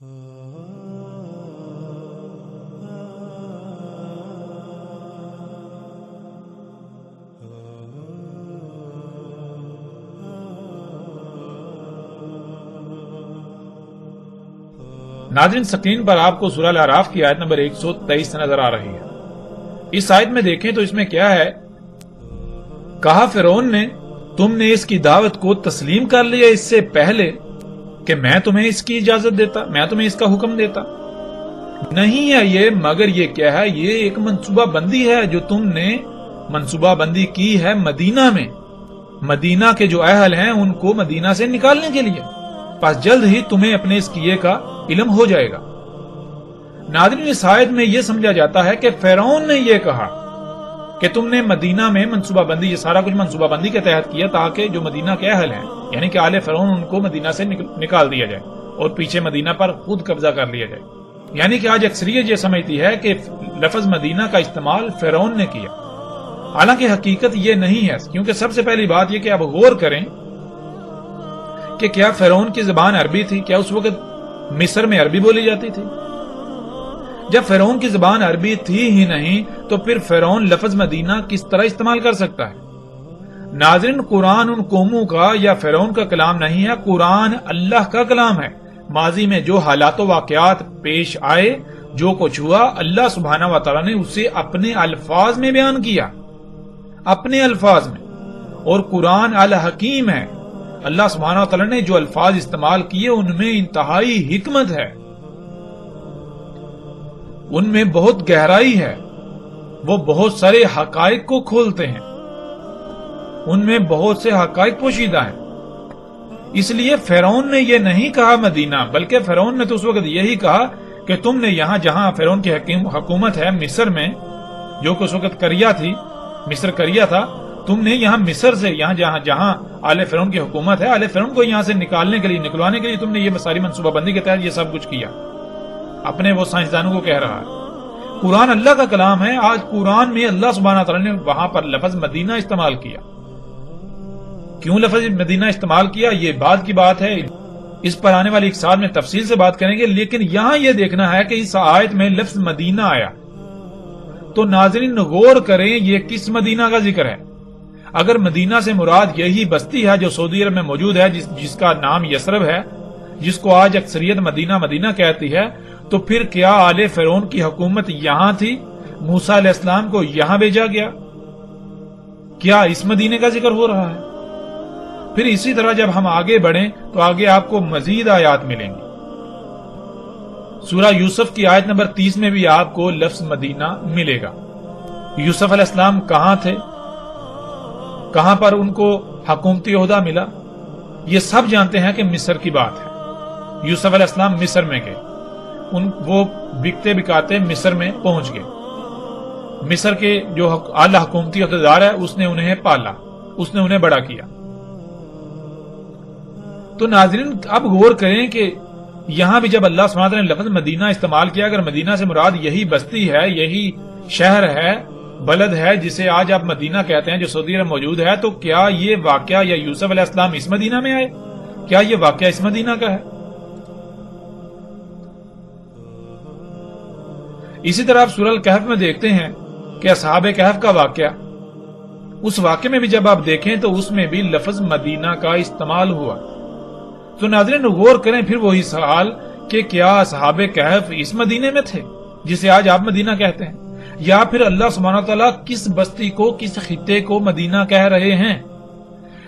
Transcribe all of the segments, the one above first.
ناظرین، سکرین پر آپ کو سورہ الاعراف کی آیت نمبر 123 نظر آ رہی ہے۔ اس آیت میں دیکھیں تو اس میں کیا ہے؟ کہا فرعون نے، تم نے اس کی دعوت کو تسلیم کر لیا اس سے پہلے کہ میں تمہیں اس کی اجازت دیتا، میں تمہیں اس کا حکم دیتا؟ نہیں ہے یہ، مگر یہ کیا ہے؟ یہ ایک منصوبہ بندی ہے جو تم نے منصوبہ بندی کی ہے مدینہ میں، مدینہ کے جو اہل ہیں ان کو مدینہ سے نکالنے کے لیے، پس جلد ہی تمہیں اپنے اس کیے کا علم ہو جائے گا۔ ناظرین، اس آیت میں یہ سمجھا جاتا ہے کہ فرعون نے یہ کہا کہ تم نے مدینہ میں منصوبہ بندی، یہ سارا کچھ منصوبہ بندی کے تحت کیا تاکہ جو مدینہ کے اہل ہیں یعنی کہ آل فرعون ان کو مدینہ سے نکال دیا جائے اور پیچھے مدینہ پر خود قبضہ کر لیا جائے۔ یعنی کہ آج اکثریت یہ سمجھتی ہے کہ لفظ مدینہ کا استعمال فرعون نے کیا، حالانکہ حقیقت یہ نہیں ہے، کیونکہ سب سے پہلی بات یہ کہ اب غور کریں کہ کیا فرعون کی زبان عربی تھی؟ کیا اس وقت مصر میں عربی بولی جاتی تھی؟ جب فرعون کی زبان عربی تھی ہی نہیں تو پھر فرعون لفظ مدینہ کس طرح استعمال کر سکتا ہے؟ ناظرین، قرآن ان قوموں کا یا فرعون کا کلام نہیں ہے، قرآن اللہ کا کلام ہے۔ ماضی میں جو حالات و واقعات پیش آئے، جو کچھ ہوا، اللہ سبحانہ و تعالیٰ نے اسے اپنے الفاظ میں بیان کیا، اپنے الفاظ میں، اور قرآن الحکیم ہے۔ اللہ سبحانہ و تعالیٰ نے جو الفاظ استعمال کیے ان میں انتہائی حکمت ہے، ان میں بہت گہرائی ہے، وہ بہت سارے حقائق کو کھولتے ہیں، ان میں بہت سے حقائق پوشیدہ ہیں۔ اس لیے فرعون نے یہ نہیں کہا مدینہ، بلکہ فرعون نے تو اس وقت یہی کہا کہ تم نے یہاں جہاں فرعون کی حکومت ہے مصر میں، جو کہ اس وقت کریا تھی، مصر کریا تھا، تم نے یہاں مصر سے، یہاں جہاں آل فرعون کی حکومت ہے، آل فرعون کو یہاں سے نکالنے کے لیے، نکلوانے کے لیے تم نے یہ ساری منصوبہ بندی کے تحت یہ سب کچھ کیا۔ اپنے وہ سائنسدانوں کو کہہ رہا ہے۔ قرآن اللہ کا کلام ہے، آج قرآن میں اللہ سبحانہ تعالیٰ نے وہاں پر لفظ مدینہ استعمال کیا۔ کیوں لفظ مدینہ استعمال کیا یہ بعد کی بات ہے، اس پر آنے والی ایک سال میں تفصیل سے بات کریں گے، لیکن یہاں یہ دیکھنا ہے کہ اس آیت میں لفظ مدینہ آیا تو ناظرین غور کریں یہ کس مدینہ کا ذکر ہے۔ اگر مدینہ سے مراد یہی بستی ہے جو سعودی عرب میں موجود ہے، جس کا نام یثرب ہے، جس کو آج اکثریت مدینہ مدینہ کہتی ہے، تو پھر کیا آل فرعون کی حکومت یہاں تھی؟ موسیٰ علیہ السلام کو یہاں بھیجا گیا؟ کیا اس مدینے کا ذکر ہو رہا ہے؟ پھر اسی طرح جب ہم آگے بڑھیں تو آگے آپ کو مزید آیات ملیں گی۔ سورہ یوسف کی آیت نمبر 30 میں بھی آپ کو لفظ مدینہ ملے گا۔ یوسف علیہ السلام کہاں تھے، کہاں پر ان کو حکومتی عہدہ ملا؟ یہ سب جانتے ہیں کہ مصر کی بات ہے۔ یوسف علیہ السلام مصر میں گئے، وہ بکتے بکاتے مصر میں پہنچ گئے۔ مصر کے جو اعلی حکومتی عہدیدار ہے اس نے انہیں پالا، اس نے انہیں بڑا کیا۔ تو ناظرین اب غور کریں کہ یہاں بھی جب اللہ سبحانہ وتعالیٰ نے لفظ مدینہ استعمال کیا، اگر مدینہ سے مراد یہی بستی ہے، یہی شہر ہے، بلد ہے جسے آج آپ مدینہ کہتے ہیں، جو سعودی عرب موجود ہے، تو کیا یہ واقعہ یا یوسف علیہ السلام اس مدینہ میں آئے؟ کیا یہ واقعہ اس مدینہ کا ہے؟ اسی طرح آپ سورہ الکہف میں دیکھتے ہیں کہ اصحاب کہف کا واقعہ، اس واقعے میں بھی جب آپ دیکھیں تو اس میں بھی لفظ مدینہ کا استعمال ہوا۔ تو ناظرین غور کریں پھر وہی سوال کہ کیا اصحاب کہف اس مدینے میں تھے جسے آج آپ مدینہ کہتے ہیں، یا پھر اللہ سبحانہ تعالیٰ کس بستی کو، کس خطے کو مدینہ کہہ رہے ہیں؟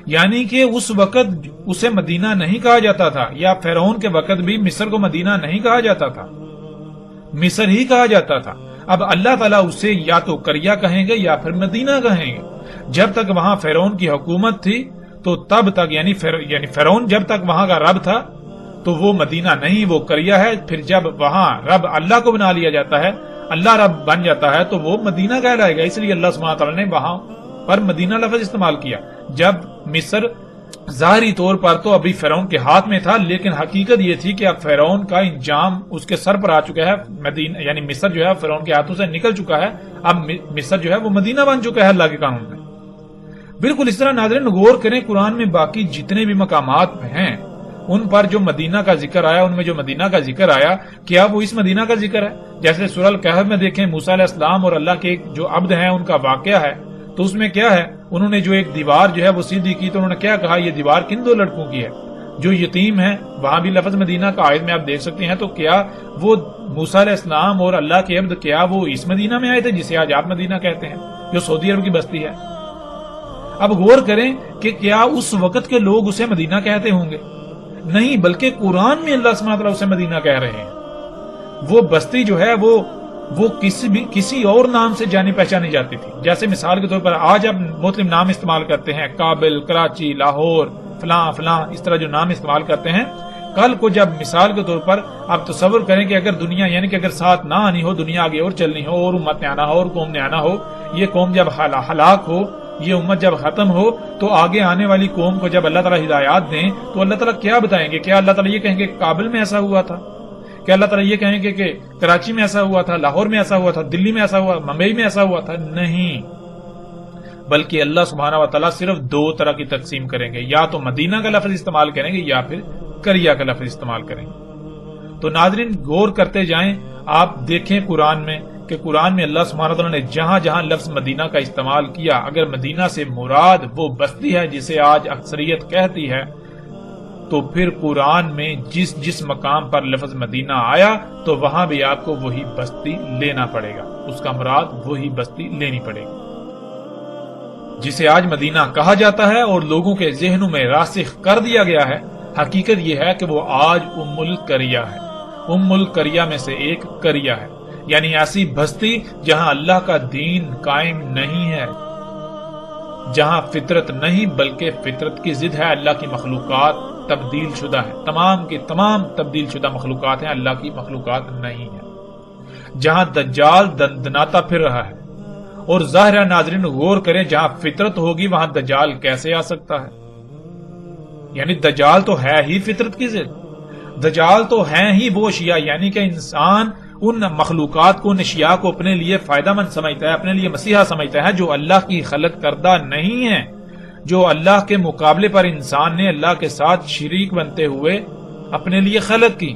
یعنی کہ اس وقت اسے مدینہ نہیں کہا جاتا تھا، یا فرعون کے وقت بھی مصر کو مدینہ نہیں کہا جاتا تھا، مصر ہی کہا جاتا تھا۔ اب اللہ تعالیٰ اسے یا تو کریا کہیں گے یا پھر مدینہ کہیں گے۔ جب تک وہاں فرعون کی حکومت تھی تو تب تک یعنی فرعون جب تک وہاں کا رب تھا تو وہ مدینہ نہیں، وہ کریا ہے۔ پھر جب وہاں رب اللہ کو بنا لیا جاتا ہے، اللہ رب بن جاتا ہے، تو وہ مدینہ کہلائے گا۔ اس لیے اللہ سبحانہ تعالیٰ نے وہاں پر مدینہ لفظ استعمال کیا۔ جب مصر ظاہری طور پر تو ابھی فرعون کے ہاتھ میں تھا، لیکن حقیقت یہ تھی کہ اب فرعون کا انجام اس کے سر پر آ چکا ہے، مدینہ یعنی مصر جو ہے فرعون کے ہاتھوں سے نکل چکا ہے، اب مصر جو ہے وہ مدینہ بن چکا ہے اللہ کے قانون میں۔ بالکل اس طرح ناظرین غور کریں قرآن میں باقی جتنے بھی مقامات ہیں ان پر جو مدینہ کا ذکر آیا، ان میں جو مدینہ کا ذکر آیا، کیا وہ اس مدینہ کا ذکر ہے؟ جیسے سورہ الکہف میں دیکھیں موسیٰ علیہ السلام اور اللہ کے ایک جو عبد ہیں ان کا واقعہ ہے، تو اس میں کیا ہے، انہوں نے جو ایک دیوار جو ہے وہ سیدھی کی، تو انہوں نے کیا کہا، یہ دیوار کن دو لڑکوں کی ہے جو یتیم ہیں؟ وہاں بھی لفظ مدینہ کا آیت میں آپ دیکھ سکتے ہیں۔ تو کیا وہ موسیٰ علیہ السلام اور اللہ کے عبد کیا وہ اس مدینہ میں آئے تھے جسے آج آپ مدینہ کہتے ہیں، جو سعودی عرب کی بستی ہے؟ اب غور کریں کہ کیا اس وقت کے لوگ اسے مدینہ کہتے ہوں گے؟ نہیں، بلکہ قرآن میں اللہ سبحانہ وتعالیٰ اسے مدینہ کہہ رہے ہیں۔ وہ بستی جو ہے وہ کسی اور نام سے جانی پہچانی جاتی تھی۔ جیسے مثال کے طور پر آج آپ مختلف نام استعمال کرتے ہیں، کابل، کراچی، لاہور، فلاں فلاں، اس طرح جو نام استعمال کرتے ہیں، کل کو جب مثال کے طور پر آپ تصور کریں کہ اگر دنیا، یعنی کہ اگر ساتھ نہ آنی ہو، دنیا آگے اور چلنی ہو، اور امت نے آنا ہو، اور قوم نے آنا ہو، یہ قوم جب ہلاک ہو، یہ امت جب ختم ہو، تو آگے آنے والی قوم کو جب اللہ تعالیٰ ہدایات دیں تو اللہ تعالیٰ کیا بتائیں گے؟ کیا اللہ تعالیٰ یہ کہیں گے کابل میں ایسا ہوا تھا؟ کیا اللہ تعالیٰ یہ کہیں گے کہ کراچی میں ایسا ہوا تھا، لاہور میں ایسا ہوا تھا، دلی میں ایسا ہوا، ممبئی میں ایسا ہوا تھا؟ نہیں، بلکہ اللہ سبحانہ و تعالیٰ صرف دو طرح کی تقسیم کریں گے، یا تو مدینہ کا لفظ استعمال کریں گے یا پھر کریا کا لفظ استعمال کریں گے۔ تو ناظرین غور کرتے جائیں، آپ دیکھیں قرآن میں کہ قرآن میں اللہ سبحانہ وتعالیٰ نے جہاں جہاں لفظ مدینہ کا استعمال کیا، اگر مدینہ سے مراد وہ بستی ہے جسے آج اکثریت کہتی ہے، تو پھر قرآن میں جس مقام پر لفظ مدینہ آیا تو وہاں بھی آپ کو وہی بستی لینا پڑے گا، اس کا مراد وہی بستی لینی پڑے گی جسے آج مدینہ کہا جاتا ہے اور لوگوں کے ذہنوں میں راسخ کر دیا گیا ہے۔ حقیقت یہ ہے کہ وہ آج ام القریہ ہے، ام القریہ میں سے ایک قریہ ہے، یعنی ایسی بستی جہاں اللہ کا دین قائم نہیں ہے، جہاں فطرت نہیں بلکہ فطرت کی ضد ہے، اللہ کی مخلوقات تبدیل شدہ ہے، تمام کی تمام تبدیل شدہ مخلوقات ہیں، اللہ کی مخلوقات نہیں ہے، جہاں دجال دندناتا پھر رہا ہے۔ اور ظاہر ہے ناظرین غور کریں، جہاں فطرت ہوگی وہاں دجال کیسے آ سکتا ہے؟ یعنی دجال تو ہے ہی فطرت کی ضد، دجال تو ہیں ہی وہ اشیاء، یعنی کہ انسان ان مخلوقات کو، ان اشیاء کو اپنے لیے فائدہ مند سمجھتا ہے، اپنے لیے مسیحا سمجھتا ہے، جو اللہ کی خلق کردہ نہیں ہے، جو اللہ کے مقابلے پر انسان نے اللہ کے ساتھ شریک بنتے ہوئے اپنے لیے خلق کی،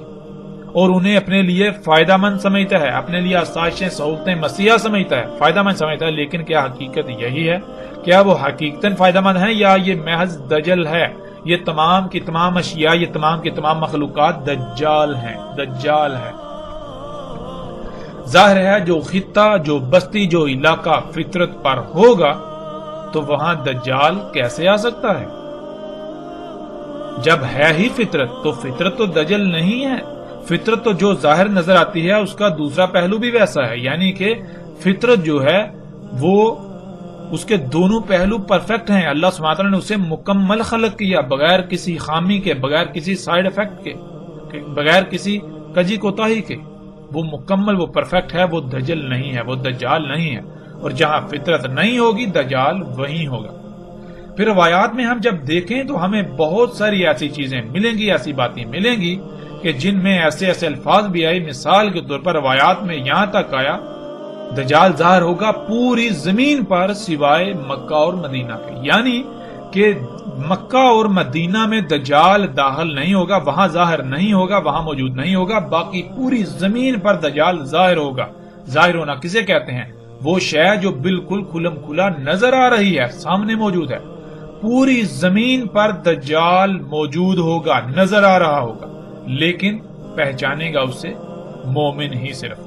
اور انہیں اپنے لیے فائدہ مند سمجھتا ہے، اپنے لیے آسائشیں سہولتیں مسیحا سمجھتا ہے، فائدہ مند سمجھتا ہے۔ لیکن کیا حقیقت یہی ہے؟ کیا وہ حقیقتاً فائدہ مند ہے یا یہ محض دجل ہے؟ یہ تمام کی تمام اشیاء، یہ تمام کی تمام مخلوقات دجال ہیں، دجال ہے۔ ظاہر ہے جو خطہ، جو بستی، جو علاقہ فطرت پر ہوگا تو وہاں دجال کیسے آ سکتا ہے؟ جب ہے ہی فطرت تو فطرت تو دجل نہیں ہے۔ فطرت تو جو ظاہر نظر آتی ہے اس کا دوسرا پہلو بھی ویسا ہے، یعنی کہ فطرت جو ہے وہ اس کے دونوں پہلو پرفیکٹ ہیں۔ اللہ سبحانہ وتعالیٰ نے اسے مکمل خلق کیا، بغیر کسی خامی کے، بغیر کسی سائیڈ افیکٹ کے، بغیر کسی کجی کوتاہی کے، وہ مکمل، وہ پرفیکٹ ہے، وہ دجل نہیں ہے، وہ دجال نہیں ہے۔ اور جہاں فطرت نہیں ہوگی دجال وہیں ہوگا۔ پھر روایات میں ہم جب دیکھیں تو ہمیں بہت ساری ایسی چیزیں ملیں گی، ایسی باتیں ملیں گی کہ جن میں ایسے ایسے الفاظ بھی آئے۔ مثال کے طور پر روایات میں یہاں تک آیا دجال ظاہر ہوگا پوری زمین پر سوائے مکہ اور مدینہ کے، یعنی کہ مکہ اور مدینہ میں دجال داخل نہیں ہوگا، وہاں ظاہر نہیں ہوگا، وہاں موجود نہیں ہوگا، باقی پوری زمین پر دجال ظاہر ہوگا۔ ظاہر ہونا کسے کہتے ہیں؟ وہ شے جو بالکل کھلم کھلا نظر آ رہی ہے، سامنے موجود ہے، پوری زمین پر دجال موجود ہوگا، نظر آ رہا ہوگا، لیکن پہچانے گا اسے مومن ہی صرف۔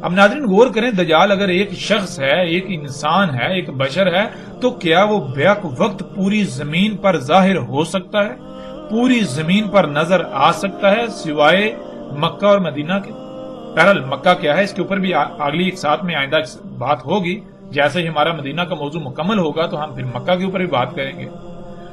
اب ناظرین غور کریں، دجال اگر ایک شخص ہے، ایک انسان ہے، ایک بشر ہے، تو کیا وہ بیک وقت پوری زمین پر ظاہر ہو سکتا ہے، پوری زمین پر نظر آ سکتا ہے سوائے مکہ اور مدینہ کے؟ بہرحال مکہ کیا ہے اس کے اوپر بھی اگلی ایک ساتھ میں آئندہ بات ہوگی، جیسے ہی ہمارا مدینہ کا موضوع مکمل ہوگا تو ہم پھر مکہ کے اوپر بھی بات کریں گے۔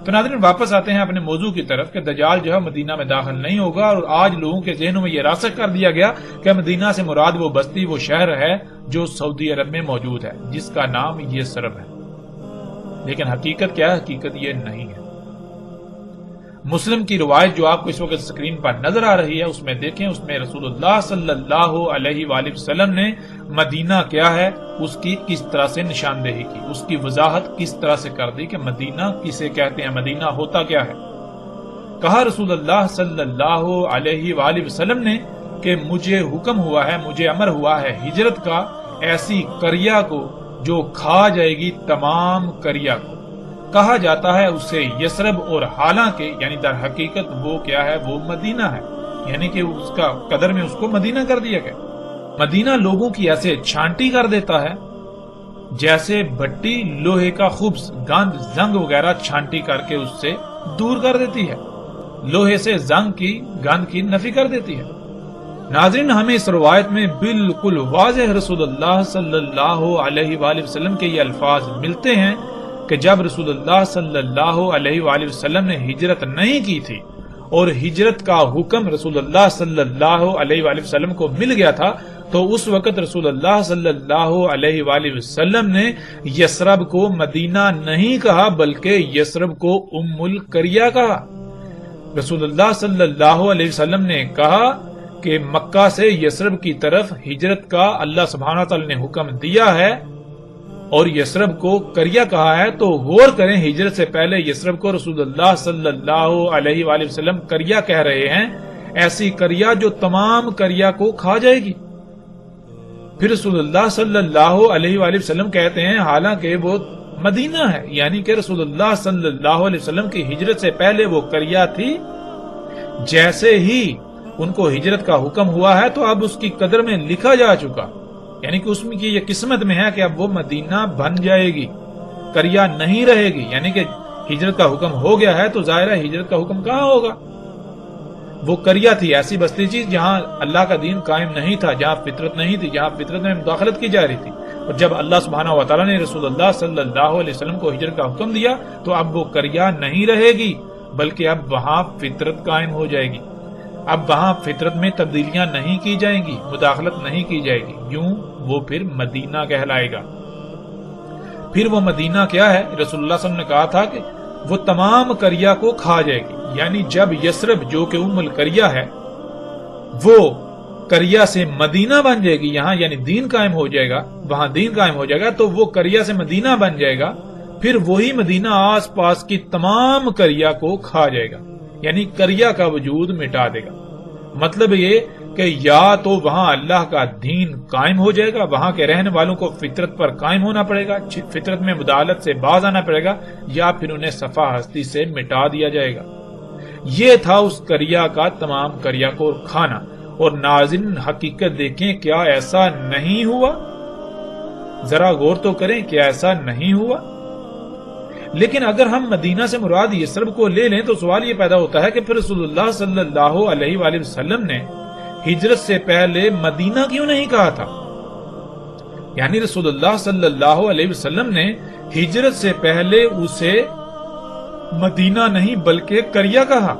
تو ناظرین واپس آتے ہیں اپنے موضوع کی طرف کہ دجال جو ہے مدینہ میں داخل نہیں ہوگا، اور آج لوگوں کے ذہنوں میں یہ راسخ کر دیا گیا کہ مدینہ سے مراد وہ بستی، وہ شہر ہے جو سعودی عرب میں موجود ہے، جس کا نام یثرب ہے۔ لیکن حقیقت کیا ہے؟ حقیقت یہ نہیں ہے۔ مسلم کی روایت جو آپ کو اس وقت اسکرین پر نظر آ رہی ہے اس میں دیکھیں، اس میں رسول اللہ صلی اللہ علیہ وآلہ وسلم نے مدینہ کیا ہے اس کی کس طرح سے نشاندہی کی، اس کی وضاحت کس طرح سے کر دی کہ مدینہ کسے کہتے ہیں، مدینہ ہوتا کیا ہے۔ کہا رسول اللہ صلی اللہ علیہ وآلہ وسلم نے کہ مجھے حکم ہوا ہے، مجھے امر ہوا ہے ہجرت کا ایسی قریہ کو جو کھا جائے گی تمام قریہ کو۔ کہا جاتا ہے اسے یثرب، اور حالانکہ یعنی در حقیقت وہ کیا ہے، وہ مدینہ ہے، یعنی کہ اس کا قدر میں اس کو مدینہ کر دیا گیا۔ مدینہ لوگوں کی ایسے چھانٹی کر دیتا ہے جیسے بھٹی لوہے کا خبز، گند، زنگ وغیرہ چھانٹی کر کے اس سے دور کر دیتی ہے، لوہے سے زنگ کی، گند کی نفی کر دیتی ہے۔ ناظرین، ہمیں اس روایت میں بالکل واضح رسول اللہ صلی اللہ علیہ وآلہ وسلم کے یہ الفاظ ملتے ہیں کہ جب رسول اللہ صلی اللہ علیہ وآلہ وسلم نے ہجرت نہیں کی تھی اور ہجرت کا حکم رسول اللہ صلی اللہ علیہ وآلہ وسلم کو مل گیا تھا، تو اس وقت رسول اللہ صلی اللہ علیہ وآلہ وسلم نے یثرب کو مدینہ نہیں کہا بلکہ یثرب کو ام القریہ کہا۔ رسول اللہ صلی اللہ علیہ وسلم نے کہا کہ مکہ سے یثرب کی طرف ہجرت کا اللہ سبحانہ تعالی نے حکم دیا ہے اور یثرب کو قریہ کہا ہے، تو غور کریں ہجرت سے پہلے یثرب کو رسول اللہ صلی اللہ علیہ وآلہ وسلم قریہ کہہ رہے ہیں، ایسی قریہ جو تمام قریہ کو کھا جائے گی۔ پھر رسول اللہ صلی اللہ علیہ وآلہ وسلم کہتے ہیں حالانکہ وہ مدینہ ہے، یعنی کہ رسول اللہ صلی اللہ علیہ وسلم کی ہجرت سے پہلے وہ قریہ تھی، جیسے ہی ان کو ہجرت کا حکم ہوا ہے تو اب اس کی قدر میں لکھا جا چکا، یعنی کہ اس میں کی یہ قسمت میں ہے کہ اب وہ مدینہ بن جائے گی، قریہ نہیں رہے گی، یعنی کہ ہجرت کا حکم ہو گیا ہے تو ظاہر ہے ہجرت کا حکم کہاں ہوگا۔ وہ قریہ تھی، ایسی بستی تھی جہاں اللہ کا دین قائم نہیں تھا، جہاں فطرت نہیں تھی، جہاں فطرت میں مداخلت کی جا رہی تھی، اور جب اللہ سبحانہ و تعالیٰ نے رسول اللہ صلی اللہ علیہ وسلم کو ہجرت کا حکم دیا تو اب وہ قریہ نہیں رہے گی بلکہ اب وہاں فطرت قائم ہو جائے گی، اب وہاں فطرت میں تبدیلیاں نہیں کی جائیں گی، مداخلت نہیں کی جائے گی، یوں وہ پھر مدینہ کہلائے گا۔ پھر وہ مدینہ کیا ہے؟ رسول اللہ صلی اللہ علیہ وسلم نے کہا تھا کہ وہ تمام قریہ کو کھا جائے گی، یعنی جب یثرب جو کہ ام القریہ ہے وہ قریہ سے مدینہ بن جائے گی، یہاں یعنی دین قائم ہو جائے گا، وہاں دین قائم ہو جائے گا تو وہ قریہ سے مدینہ بن جائے گا، پھر وہی مدینہ آس پاس کی تمام قریہ کو کھا جائے گا، یعنی قریہ کا وجود مٹا دے گا۔ مطلب یہ کہ یا تو وہاں اللہ کا دین قائم ہو جائے گا، وہاں کے رہنے والوں کو فطرت پر قائم ہونا پڑے گا، فطرت میں مداخلت سے باز آنا پڑے گا، یا پھر انہیں صفا ہستی سے مٹا دیا جائے گا۔ یہ تھا اس قریہ کا تمام قریہ کو کھانا۔ اور ناظرین حقیقت دیکھیں، کیا ایسا نہیں ہوا؟ ذرا غور تو کریں، کیا ایسا نہیں ہوا؟ لیکن اگر ہم مدینہ سے مراد یثرب کو لے لیں تو سوال یہ پیدا ہوتا ہے کہ پھر رسول اللہ صلی اللہ علیہ وآلہ وسلم نے ہجرت سے پہلے مدینہ کیوں نہیں کہا تھا؟ یعنی رسول اللہ صلی اللہ علیہ وسلم نے ہجرت سے پہلے اسے مدینہ نہیں بلکہ قریہ کہا،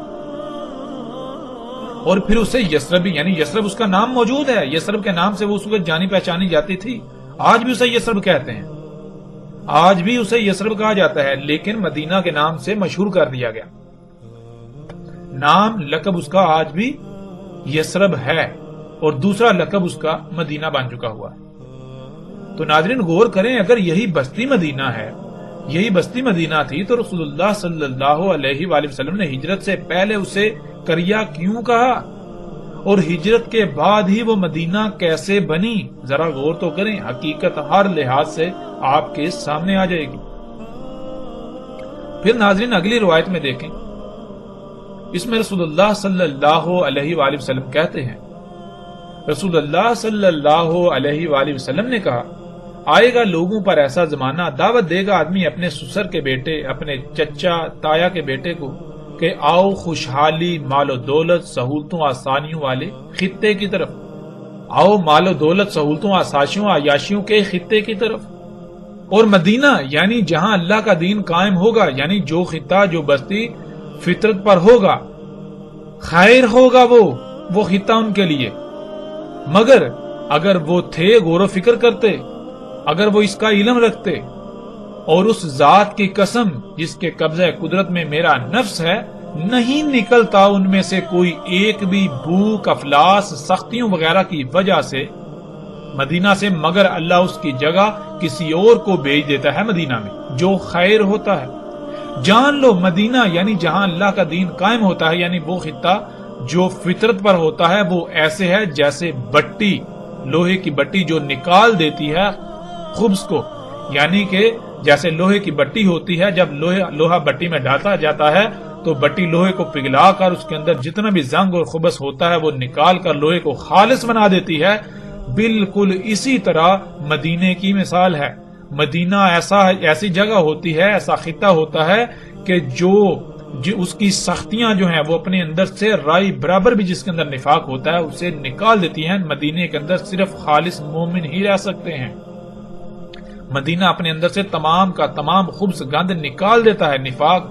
اور پھر اسے یثرب، یعنی یثرب اس کا نام موجود ہے، یثرب کے نام سے وہ اس وقت جانی پہچانی جاتی تھی، آج بھی اسے یثرب کہتے ہیں، آج بھی اسے یثرب کہا جاتا ہے، لیکن مدینہ کے نام سے مشہور کر دیا گیا، نام لقب اس کا آج بھی یثرب ہے اور دوسرا لقب اس کا مدینہ بن چکا ہوا ہے۔ تو ناظرین غور کریں، اگر یہی بستی مدینہ ہے، یہی بستی مدینہ تھی تو رسول اللہ صلی اللہ علیہ وآلہ وسلم نے ہجرت سے پہلے اسے قریہ کیوں کہا، اور ہجرت کے بعد ہی وہ مدینہ کیسے بنی؟ ذرا غور تو کریں، حقیقت ہر لحاظ سے آپ کے سامنے آ جائے گی۔ پھر ناظرین اگلی روایت میں دیکھیں، اس میں رسول اللہ صلی اللہ علیہ وآلہ وسلم کہتے ہیں، رسول اللہ صلی اللہ علیہ وآلہ وسلم نے کہا، آئے گا لوگوں پر ایسا زمانہ، دعوت دے گا آدمی اپنے سسر کے بیٹے، اپنے چچا تایا کے بیٹے کو کہ آؤ خوشحالی، مال و دولت، سہولتوں، آسانیوں والے خطے کی طرف، آؤ مال و دولت، سہولتوں، آسائشوں، عیاشیوں کے خطے کی طرف۔ اور مدینہ یعنی جہاں اللہ کا دین قائم ہوگا، یعنی جو خطہ، جو بستی فطرت پر ہوگا، خیر ہوگا وہ خطہ ان کے لیے۔ مگر اگر وہ تھے غور و فکر کرتے، اگر وہ اس کا علم رکھتے، اور اس ذات کی قسم جس کے قبضہ قدرت میں میرا نفس ہے، نہیں نکلتا ان میں سے کوئی ایک بھی بھوک، افلاس، سختیوں وغیرہ کی وجہ سے مدینہ سے، مگر اللہ اس کی جگہ کسی اور کو بھیج دیتا ہے مدینہ میں، جو خیر ہوتا ہے۔ جان لو مدینہ یعنی جہاں اللہ کا دین قائم ہوتا ہے، یعنی وہ خطہ جو فطرت پر ہوتا ہے، وہ ایسے ہے جیسے بٹی، لوہے کی بٹی جو نکال دیتی ہے خبز کو، یعنی کہ جیسے لوہے کی بٹی ہوتی ہے، جب لوہا بٹی میں ڈالا جاتا ہے تو بٹی لوہے کو پگھلا کر اس کے اندر جتنا بھی زنگ اور خبث ہوتا ہے وہ نکال کر لوہے کو خالص بنا دیتی ہے، بالکل اسی طرح مدینے کی مثال ہے۔ مدینہ ایسی جگہ ہوتی ہے، ایسا خطہ ہوتا ہے کہ جو اس کی سختیاں جو ہیں وہ اپنے اندر سے رائی برابر بھی جس کے اندر نفاق ہوتا ہے اسے نکال دیتی ہیں۔ مدینے کے اندر صرف خالص مومن ہی رہ سکتے ہیں۔ مدینہ اپنے اندر سے تمام کا تمام خبث گند نکال دیتا ہے، نفاق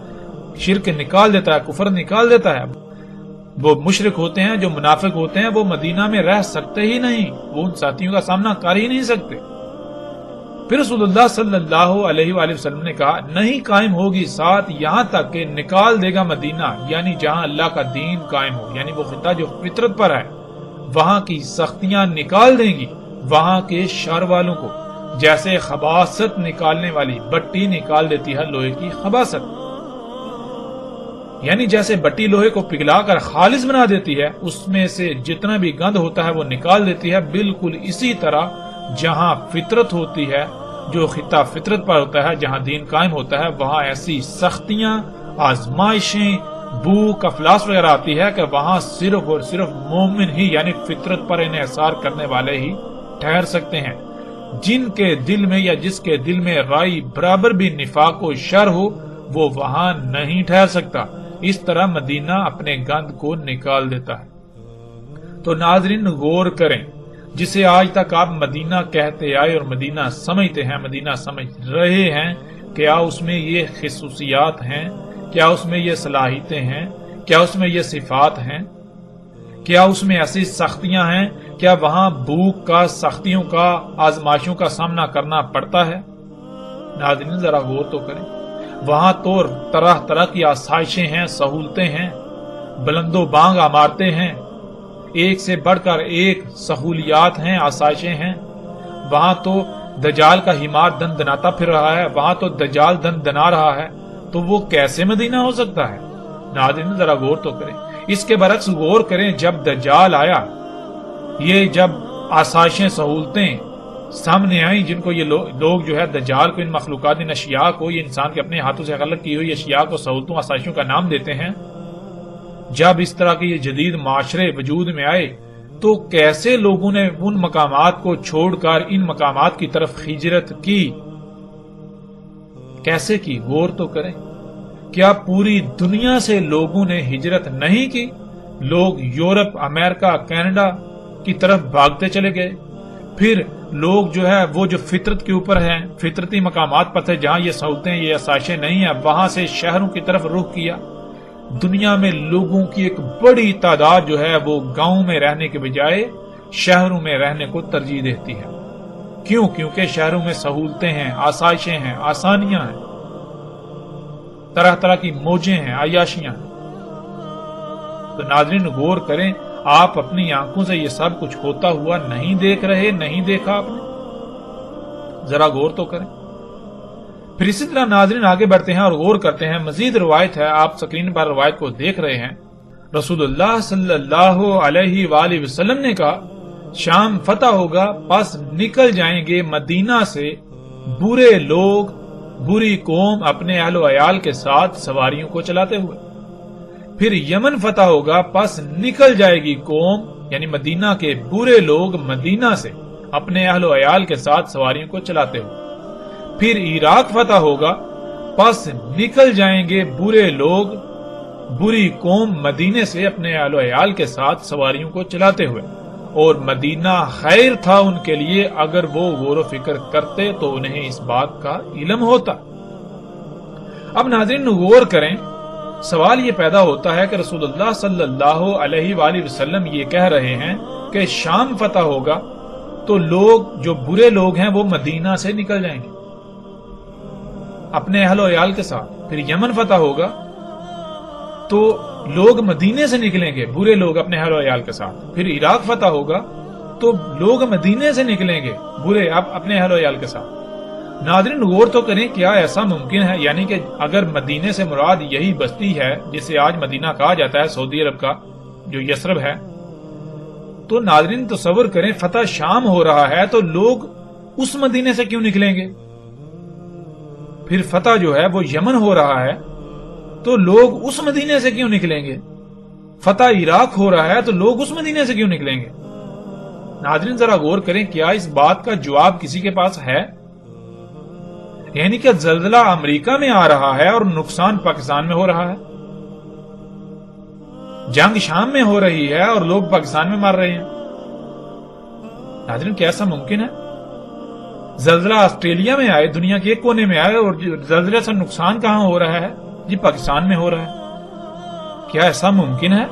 شرک نکال دیتا ہے، کفر نکال دیتا ہے۔ وہ مشرک ہوتے ہیں، جو منافق ہوتے ہیں، وہ مدینہ میں رہ سکتے ہی نہیں، وہ ان ساتھیوں کا سامنا کر ہی نہیں سکتے۔ پھر رسول اللہ صلی اللہ علیہ وآلہ وسلم نے کہا نہیں قائم ہوگی ساتھ یہاں تک کہ نکال دے گا مدینہ، یعنی جہاں اللہ کا دین قائم ہو، یعنی وہ خطہ جو فطرت پر ہے، وہاں کی سختیاں نکال دیں گی وہاں کے شر والوں کو، جیسے خباثت نکالنے والی بٹی نکال دیتی ہے لوہے کی خباثت، یعنی جیسے بٹی لوہے کو پگھلا کر خالص بنا دیتی ہے، اس میں سے جتنا بھی گند ہوتا ہے وہ نکال دیتی ہے، بالکل اسی طرح جہاں فطرت ہوتی ہے، جو خطہ فطرت پر ہوتا ہے، جہاں دین قائم ہوتا ہے، وہاں ایسی سختیاں، آزمائشیں، بھوک، افلاس وغیرہ آتی ہے کہ وہاں صرف اور صرف مومن ہی یعنی فطرت پر انحصار کرنے والے ہی ٹھہر سکتے ہیں۔ جن کے دل میں یا جس کے دل میں رائی برابر بھی نفاق و شر ہو وہ وہاں نہیں ٹھہر سکتا۔ اس طرح مدینہ اپنے گند کو نکال دیتا ہے۔ تو ناظرین غور کریں، جسے آج تک آپ مدینہ کہتے آئے اور مدینہ سمجھتے ہیں، مدینہ سمجھ رہے ہیں، کیا اس میں یہ خصوصیات ہیں؟ کیا اس میں یہ صلاحیتیں ہیں؟ کیا اس میں یہ صفات ہیں؟ کیا اس میں ایسی سختیاں ہیں؟ کیا وہاں بھوک کا، سختیوں کا، آزمائشوں کا سامنا کرنا پڑتا ہے؟ ناظرین ذرا غور تو کریں، وہاں تو طرح طرح کی آسائشیں ہیں، سہولتیں ہیں، بلند و بانگ عمارتیں ہیں، ایک سے بڑھ کر ایک سہولیات ہیں، آسائشیں ہیں۔ وہاں تو دجال کا حمار دن دناتا پھر رہا ہے، وہاں تو دجال دن دنا رہا ہے، تو وہ کیسے مدینہ ہو سکتا ہے؟ ناظرین ذرا غور تو کریں۔ اس کے برعکس غور کریں، جب دجال آیا، یہ جب آسائشیں، سہولتیں سامنے آئیں، جن کو یہ لوگ جو ہے دجال کو، ان مخلوقات، ان اشیاء کو، یہ انسان کے اپنے ہاتھوں سے خلق کی ہوئی اشیاء کو سہولتوں، آسائشوں کا نام دیتے ہیں، جب اس طرح کے یہ جدید معاشرے وجود میں آئے تو کیسے لوگوں نے ان مقامات کو چھوڑ کر ان مقامات کی طرف ہجرت کی؟ کیسے کی؟ غور تو کریں۔ کیا پوری دنیا سے لوگوں نے ہجرت نہیں کی؟ لوگ یورپ، امریکہ، کینیڈا کی طرف بھاگتے چلے گئے، پھر لوگ جو ہے وہ جو فطرت کے اوپر ہیں، فطرتی مقامات پر تھے جہاں یہ سہولتیں، یہ آسائشیں نہیں ہیں، وہاں سے شہروں کی طرف رخ کیا۔ دنیا میں لوگوں کی ایک بڑی تعداد جو ہے وہ گاؤں میں رہنے کے بجائے شہروں میں رہنے کو ترجیح دیتی ہے۔ کیوں؟ کیونکہ شہروں میں سہولتیں ہیں، آسائشیں ہیں، آسانیاں ہیں، طرح طرح کی موجیں ہیں، عیاشیاں ہیں۔ تو ناظرین غور کریں، آپ اپنی آنکھوں سے یہ سب کچھ ہوتا ہوا نہیں دیکھ رہے، نہیں دیکھا آپ نے؟ ذرا غور تو کریں۔ پھر اسی طرح ناظرین آگے بڑھتے ہیں اور غور کرتے ہیں، مزید روایت ہے، آپ سکرین پر روایت کو دیکھ رہے ہیں۔ رسول اللہ صلی اللہ علیہ وآلہ وسلم نے کہا شام فتح ہوگا، پس نکل جائیں گے مدینہ سے برے لوگ، بری قوم اپنے اہل و عیال کے ساتھ سواریوں کو چلاتے ہوئے۔ پھر یمن فتح ہوگا، پس نکل جائے گی قوم یعنی مدینہ کے برے لوگ مدینہ سے اپنے اہل و عیال کے ساتھ سواریوں کو چلاتے ہوئے۔ پھر عراق فتح ہوگا، پس نکل جائیں گے برے لوگ، بری قوم مدینے سے اپنے اہل و عیال کے ساتھ سواریوں کو چلاتے ہوئے، اور مدینہ خیر تھا ان کے لیے اگر وہ غور و فکر کرتے تو انہیں اس بات کا علم ہوتا۔ اب ناظرین غور کریں، سوال یہ پیدا ہوتا ہے کہ رسول اللہ صلی اللہ علیہ وآلہ وسلم یہ کہہ رہے ہیں کہ شام فتح ہوگا تو لوگ جو برے لوگ ہیں وہ مدینہ سے نکل جائیں گے اپنے اہل و عیال کے ساتھ۔ پھر یمن فتح ہوگا تو لوگ مدینے سے نکلیں گے، برے لوگ اپنے اہل و عیال کے ساتھ۔ پھر عراق فتح ہوگا تو لوگ مدینے سے نکلیں گے، برے اپنے اہل و عیال کے ساتھ۔ ناظرین غور تو کریں، کیا ایسا ممکن ہے؟ یعنی کہ اگر مدینے سے مراد یہی بستی ہے جسے آج مدینہ کہا جاتا ہے، سعودی عرب کا جو یثرب ہے، تو ناظرین تصور کریں فتح شام ہو رہا ہے تو لوگ اس مدینے سے کیوں نکلیں گے؟ پھر فتح جو ہے وہ یمن ہو رہا ہے تو لوگ اس مدینے سے کیوں نکلیں گے؟ فتح عراق ہو رہا ہے تو لوگ اس مدینے سے کیوں نکلیں گے؟ ناظرین ذرا غور کریں، کیا اس بات کا جواب کسی کے پاس ہے؟ یعنی کہ زلزلہ امریکہ میں آ رہا ہے اور نقصان پاکستان میں ہو رہا ہے، جنگ شام میں ہو رہی ہے اور لوگ پاکستان میں مر رہے ہیں۔ ناظرین کیا ایسا ممکن ہے؟ زلزلہ آسٹریلیا میں آئے، دنیا کے ایک کونے میں آئے، اور زلزلے سے نقصان کہاں ہو رہا ہے؟ جی پاکستان میں ہو رہا ہے۔ کیا ایسا ممکن ہے؟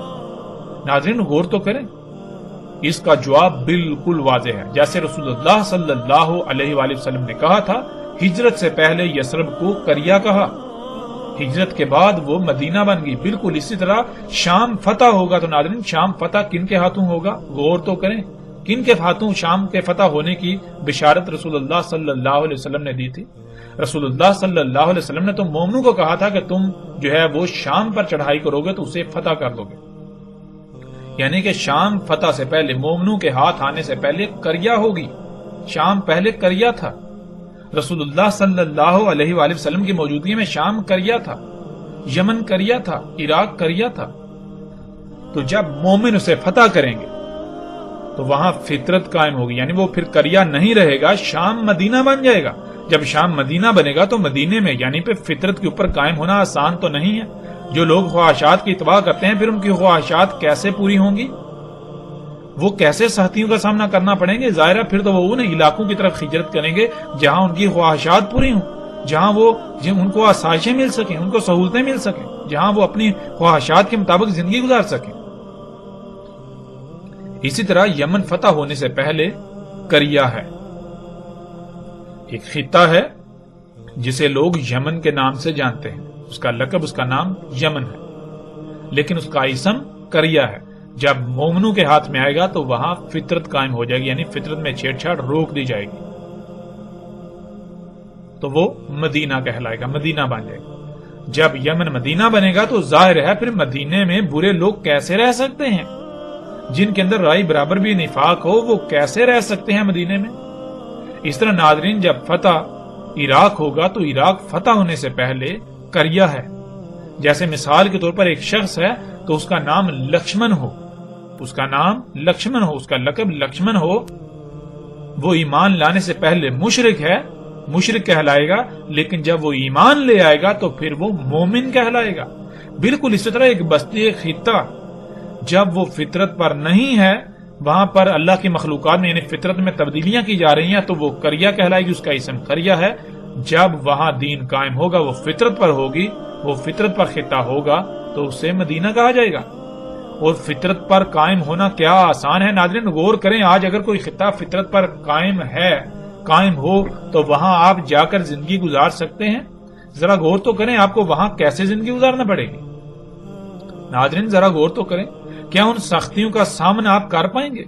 ناظرین غور تو کریں، اس کا جواب بالکل واضح ہے۔ جیسے رسول اللہ صلی اللہ علیہ وآلہ وسلم نے کہا تھا، ہجرت سے پہلے یثرب کو کریا کہا، ہجرت کے بعد وہ مدینہ بن گئی۔ بالکل اسی طرح شام فتح ہوگا تو ناظرین شام فتح کن کے ہاتھوں ہوگا؟ غور تو کریں، کن کے ہاتھوں شام کے فتح ہونے کی بشارت رسول اللہ صلی اللہ علیہ وسلم نے دی تھی؟ رسول اللہ صلی اللہ علیہ وسلم نے تو مومنوں کو کہا تھا کہ تم جو ہے وہ شام پر چڑھائی کرو گے تو اسے فتح کر دو گے، یعنی کہ شام فتح سے پہلے، مومنوں کے ہاتھ آنے سے پہلے کریا ہوگی۔ شام پہلے کریا تھا، رسول اللہ صلی اللہ علیہ وآلہ وسلم کی موجودگی میں شام کریا تھا، یمن کریا تھا، عراق کریا تھا۔ تو جب مومن اسے فتح کریں گے تو وہاں فطرت قائم ہوگی، یعنی وہ پھر کریا نہیں رہے گا، شام مدینہ بن جائے گا۔ جب شام مدینہ بنے گا تو مدینے میں یعنی پہ فطرت کے اوپر قائم ہونا آسان تو نہیں ہے۔ جو لوگ خواہشات کی اتباع کرتے ہیں پھر ان کی خواہشات کیسے پوری ہوں گی؟ وہ کیسے سختیوں کا سامنا کرنا پڑیں گے؟ ظاہر ہے پھر تو وہ ان علاقوں کی طرف ہجرت کریں گے جہاں ان کی خواہشات پوری ہوں، جہاں ان کو آسائشیں مل سکیں، ان کو سہولتیں مل سکیں، جہاں وہ اپنی خواہشات کے مطابق زندگی گزار سکیں۔ اسی طرح یمن فتح ہونے سے پہلے کریا ہے، ایک خطہ ہے جسے لوگ یمن کے نام سے جانتے ہیں، اس کا لقب، اس کا نام یمن ہے، لیکن اس کا اسم کریا ہے۔ جب مومنوں کے ہاتھ میں آئے گا تو وہاں فطرت قائم ہو جائے گی، یعنی فطرت میں چھیڑ چھاڑ روک دی جائے گی، تو وہ مدینہ کہلائے گا، مدینہ بن جائے گا۔ جب یمن مدینہ بنے گا تو ظاہر ہے پھر مدینے میں برے لوگ کیسے رہ سکتے ہیں؟ جن کے اندر رائے برابر بھی نفاق ہو وہ کیسے رہ سکتے ہیں مدینے میں؟ اس طرح ناظرین جب فتح عراق ہوگا تو عراق فتح ہونے سے پہلے کریا ہے۔ جیسے مثال کے طور پر ایک شخص ہے تو اس کا نام لکشمن ہو، اس کا نام لکشمن ہو، اس کا لقب لکشمن ہو، وہ ایمان لانے سے پہلے مشرک ہے، مشرک کہلائے گا، لیکن جب وہ ایمان لے آئے گا تو پھر وہ مومن کہلائے گا۔ بالکل اسی طرح ایک بستی، ایک خطہ جب وہ فطرت پر نہیں ہے، وہاں پر اللہ کی مخلوقات میں یعنی فطرت میں تبدیلیاں کی جا رہی ہیں تو وہ کریا کہلائے گی، اس کا اسم کریا ہے۔ جب وہاں دین قائم ہوگا، وہ فطرت پر ہوگی، وہ فطرت پر خطہ ہوگا تو اسے مدینہ کہا جائے گا۔ اور فطرت پر قائم ہونا کیا آسان ہے؟ ناظرین غور کریں، آج اگر کوئی خطہ فطرت پر قائم ہو تو وہاں آپ جا کر زندگی گزار سکتے ہیں؟ ذرا غور تو کریں، آپ کو وہاں کیسے زندگی گزارنا پڑے گی؟ ناظرین ذرا غور تو کریں، کیا ان سختیوں کا سامنا آپ کر پائیں گے؟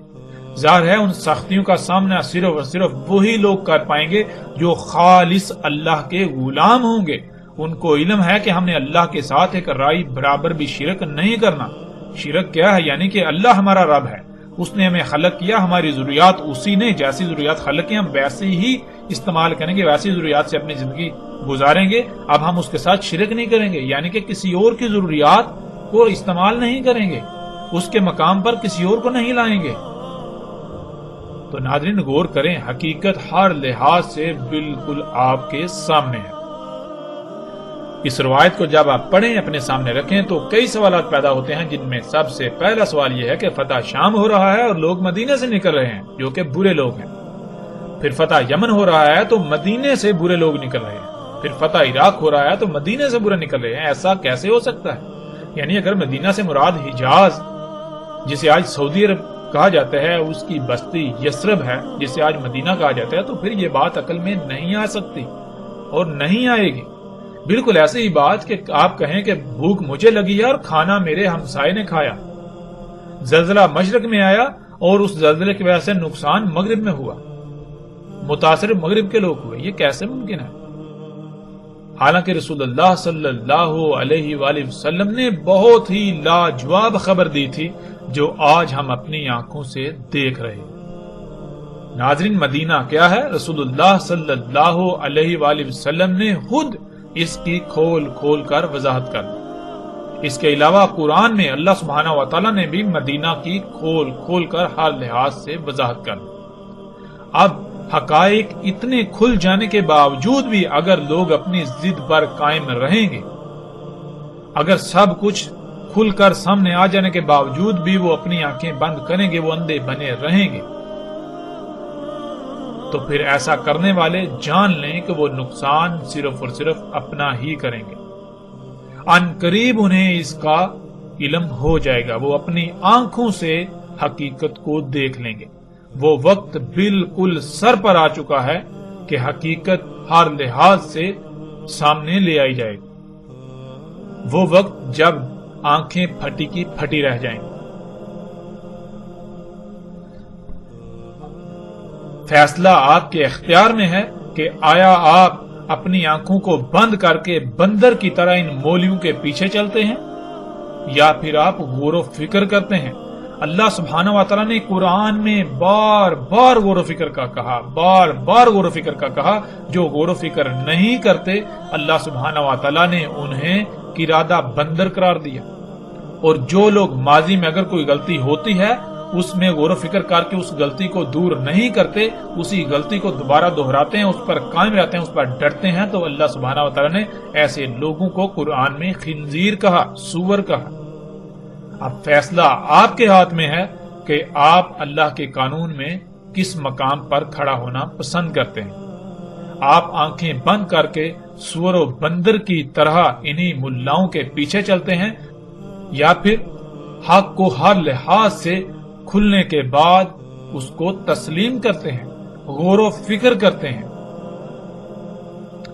ظاہر ہے ان سختیوں کا سامنا صرف اور صرف وہی لوگ کر پائیں گے جو خالص اللہ کے غلام ہوں گے۔ ان کو علم ہے کہ ہم نے اللہ کے ساتھ ایک رائے برابر بھی شرک نہیں کرنا۔ شرک کیا ہے؟ یعنی کہ اللہ ہمارا رب ہے، اس نے ہمیں خلق کیا، ہماری ضروریات اسی نے جیسی ضروریات خلق کی ہم ویسے ہی استعمال کریں گے، ویسی ضروریات سے اپنی زندگی گزاریں گے۔ اب ہم اس کے ساتھ شرک نہیں کریں گے، یعنی کہ کسی اور کی ضروریات کو استعمال نہیں کریں گے، اس کے مقام پر کسی اور کو نہیں لائیں گے۔ تو ناظرین غور کریں، حقیقت ہر لحاظ سے بالکل آپ کے سامنے ہے۔ اس روایت کو جب آپ پڑھیں، اپنے سامنے رکھیں تو کئی سوالات پیدا ہوتے ہیں، جن میں سب سے پہلا سوال یہ ہے کہ فتح شام ہو رہا ہے اور لوگ مدینے سے نکل رہے ہیں جو کہ برے لوگ ہیں۔ پھر فتح یمن ہو رہا ہے تو مدینے سے برے لوگ نکل رہے ہیں۔ پھر فتح عراق ہو رہا ہے تو مدینے سے برے نکل رہے ہیں۔ ایسا کیسے ہو سکتا ہے؟ یعنی اگر مدینہ سے مراد حجاز جسے آج سعودی عرب کہا جاتا ہے، اس کی بستی یثرب ہے جسے آج مدینہ کہا جاتا ہے، تو پھر یہ بات عقل میں نہیں آ سکتی اور نہیں آئے گی۔ بالکل ایسی ہی بات کہ آپ کہیں کہ بھوک مجھے لگی ہے اور کھانا میرے ہمسائے نے کھایا، زلزلہ مشرق میں آیا اور اس زلزلے کی وجہ سے نقصان مغرب میں ہوا۔ متاثر مغرب کے لوگ ہوئے، یہ کیسے ممکن ہے؟ حالانکہ رسول اللہ صلی اللہ علیہ وآلہ وسلم نے بہت ہی لاجواب خبر دی تھی جو آج ہم اپنی آنکھوں سے دیکھ رہے ہیں۔ ناظرین، مدینہ کیا ہے؟ رسول اللہ صلی اللہ علیہ وآلہ وسلم نے خود اس کی کھول کھول کر وضاحت کر دی۔ اس کے علاوہ قرآن میں اللہ سبحانہ و تعالیٰ نے بھی مدینہ کی کھول کھول کر ہر لحاظ سے وضاحت کر دی۔ اب حقائق اتنے کھل جانے کے باوجود بھی اگر لوگ اپنی ضد پر قائم رہیں گے، اگر سب کچھ کھل کر سامنے آ جانے کے باوجود بھی وہ اپنی آنکھیں بند کریں گے، وہ اندھے بنے رہیں گے، تو پھر ایسا کرنے والے جان لیں کہ وہ نقصان صرف اور صرف اپنا ہی کریں گے۔ ان قریب انہیں اس کا علم ہو جائے گا، وہ اپنی آنکھوں سے حقیقت کو دیکھ لیں گے۔ وہ وقت بالکل سر پر آ چکا ہے کہ حقیقت ہر لحاظ سے سامنے لے آئی جائے گی۔ وہ وقت جب آنکھیں پھٹی کی پھٹی رہ جائیں گی۔ فیصلہ آپ کے اختیار میں ہے کہ آیا آپ اپنی آنکھوں کو بند کر کے بندر کی طرح ان مولیوں کے پیچھے چلتے ہیں، یا پھر آپ غور و فکر کرتے ہیں۔ اللہ سبحانہ و تعالیٰ نے قرآن میں بار بار غور و فکر کا کہا، بار بار غور و فکر کا کہا۔ جو غور و فکر نہیں کرتے اللہ سبحانہ و تعالیٰ نے انہیں قرادہ بندر قرار دیا، اور جو لوگ ماضی میں اگر کوئی غلطی ہوتی ہے اس میں غور و فکر کر کے اس غلطی کو دور نہیں کرتے، اسی غلطی کو دوبارہ دہراتے ہیں، اس پر قائم رہتے ہیں، اس پر ڈٹتے ہیں، تو اللہ سبحانہ و تعالیٰ نے ایسے لوگوں کو قرآن میں خنزیر کہا، سور کہا۔ اب فیصلہ آپ کے ہاتھ میں ہے کہ آپ اللہ کے قانون میں کس مقام پر کھڑا ہونا پسند کرتے ہیں۔ آپ آنکھیں بند کر کے سور و بندر کی طرح انہی ملاؤں کے پیچھے چلتے ہیں، یا پھر حق کو ہر لحاظ سے کھلنے کے بعد اس کو تسلیم کرتے ہیں، غور و فکر کرتے ہیں۔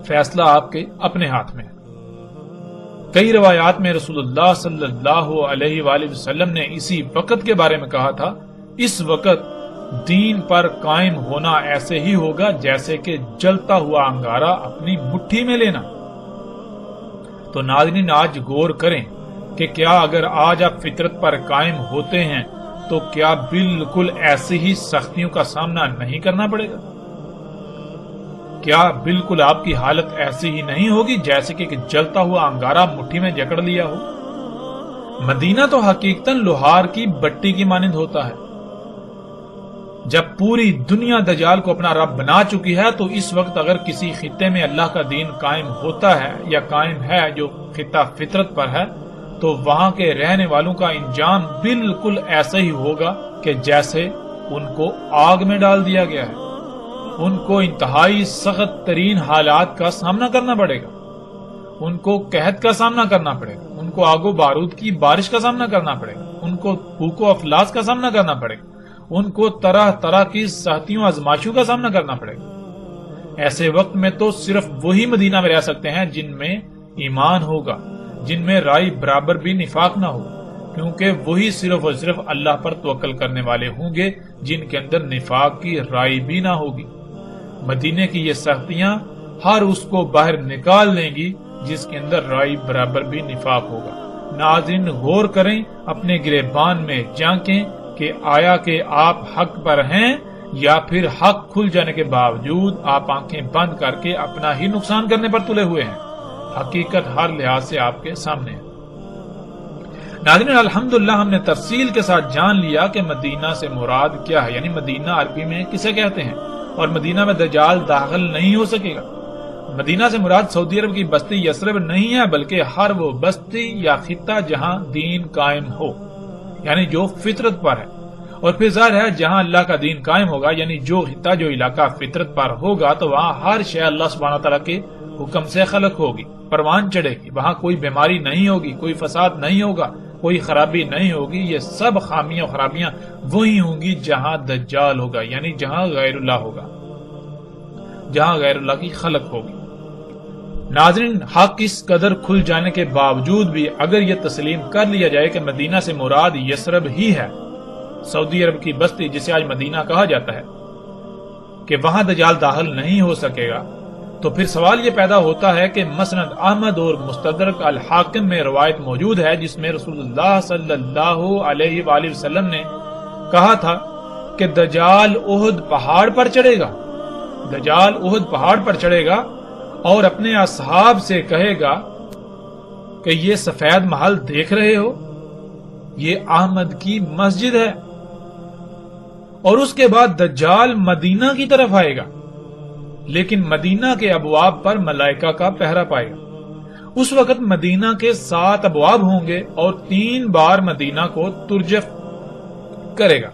فیصلہ آپ کے اپنے ہاتھ میں ہے۔ کئی روایات میں رسول اللہ صلی اللہ علیہ وآلہ وسلم نے اسی وقت کے بارے میں کہا تھا، اس وقت دین پر قائم ہونا ایسے ہی ہوگا جیسے کہ جلتا ہوا انگارہ اپنی مٹھی میں لینا۔ تو ناظرین، آج غور کریں کہ کیا اگر آج آپ فطرت پر قائم ہوتے ہیں تو کیا بالکل ایسی ہی سختیوں کا سامنا نہیں کرنا پڑے گا؟ کیا بالکل آپ کی حالت ایسی ہی نہیں ہوگی جیسے کہ جلتا ہوا انگارہ مٹھی میں جکڑ لیا ہو؟ مدینہ تو حقیقتاً لوہار کی بٹی کی مانند ہوتا ہے۔ جب پوری دنیا دجال کو اپنا رب بنا چکی ہے تو اس وقت اگر کسی خطے میں اللہ کا دین قائم ہوتا ہے یا قائم ہے جو خطہ فطرت پر ہے، تو وہاں کے رہنے والوں کا انجام بالکل ایسا ہی ہوگا کہ جیسے ان کو آگ میں ڈال دیا گیا ہے۔ ان کو انتہائی سخت ترین حالات کا سامنا کرنا پڑے گا، ان کو قحط کا سامنا کرنا پڑے گا، ان کو آگ و بارود کی بارش کا سامنا کرنا پڑے گا، ان کو بھوک و افلاس کا سامنا کرنا پڑے گا، ان کو طرح طرح کی سختیوں آزمائشوں کا سامنا کرنا پڑے گا۔ ایسے وقت میں تو صرف وہی مدینہ میں رہ سکتے ہیں جن میں ایمان ہوگا، جن میں رائے برابر بھی نفاق نہ ہو، کیونکہ وہی صرف اور صرف اللہ پر توکل کرنے والے ہوں گے جن کے اندر نفاق کی رائے بھی نہ ہوگی۔ مدینے کی یہ سختیاں ہر اس کو باہر نکال لیں گی جس کے اندر رائے برابر بھی نفاق ہوگا۔ ناظرین، غور کریں، اپنے گریبان میں جھانکیں کہ آیا کہ آپ حق پر ہیں یا پھر حق کھل جانے کے باوجود آپ آنکھیں بند کر کے اپنا ہی نقصان کرنے پر تلے ہوئے ہیں۔ حقیقت ہر لحاظ سے آپ کے سامنے ہے۔ ناظرین، الحمدللہ ہم نے تفصیل کے ساتھ جان لیا کہ مدینہ سے مراد کیا ہے، یعنی مدینہ عربی میں کسے کہتے ہیں، اور مدینہ میں دجال داخل نہیں ہو سکے گا۔ مدینہ سے مراد سعودی عرب کی بستی یثرب نہیں ہے، بلکہ ہر وہ بستی یا خطہ جہاں دین قائم ہو، یعنی جو فطرت پر ہے۔ اور پھر ظاہر ہے جہاں اللہ کا دین قائم ہوگا، یعنی جو خطہ جو علاقہ فطرت پر ہوگا، تو وہاں ہر شے اللہ سبحانہ تعالیٰ کے حکم سے خلق ہوگی، پروان چڑھے گی، وہاں کوئی بیماری نہیں ہوگی، کوئی فساد نہیں ہوگا، کوئی خرابی نہیں ہوگی۔ یہ سب خامیاں خرابیاں وہی ہوں گی جہاں دجال ہوگا، یعنی جہاں غیر اللہ ہوگا، جہاں غیر اللہ کی خلق ہوگی۔ ناظرین، حق اس قدر کھل جانے کے باوجود بھی اگر یہ تسلیم کر لیا جائے کہ مدینہ سے مراد یثرب ہی ہے، سعودی عرب کی بستی جسے آج مدینہ کہا جاتا ہے، کہ وہاں دجال داخل نہیں ہو سکے گا، تو پھر سوال یہ پیدا ہوتا ہے کہ مسند احمد اور مستدرک الحاکم میں روایت موجود ہے جس میں رسول اللہ صلی اللہ علیہ وآلہ وسلم نے کہا تھا کہ دجال احد پہاڑ پر چڑھے گا، دجال احد پہاڑ پر چڑھے گا اور اپنے اصحاب سے کہے گا کہ یہ سفید محل دیکھ رہے ہو، یہ احمد کی مسجد ہے، اور اس کے بعد دجال مدینہ کی طرف آئے گا، لیکن مدینہ کے ابواب پر ملائکہ کا پہرا پائے گا۔ اس وقت مدینہ کے 7 ابواب ہوں گے اور 3 بار مدینہ کو ترجف کرے گا،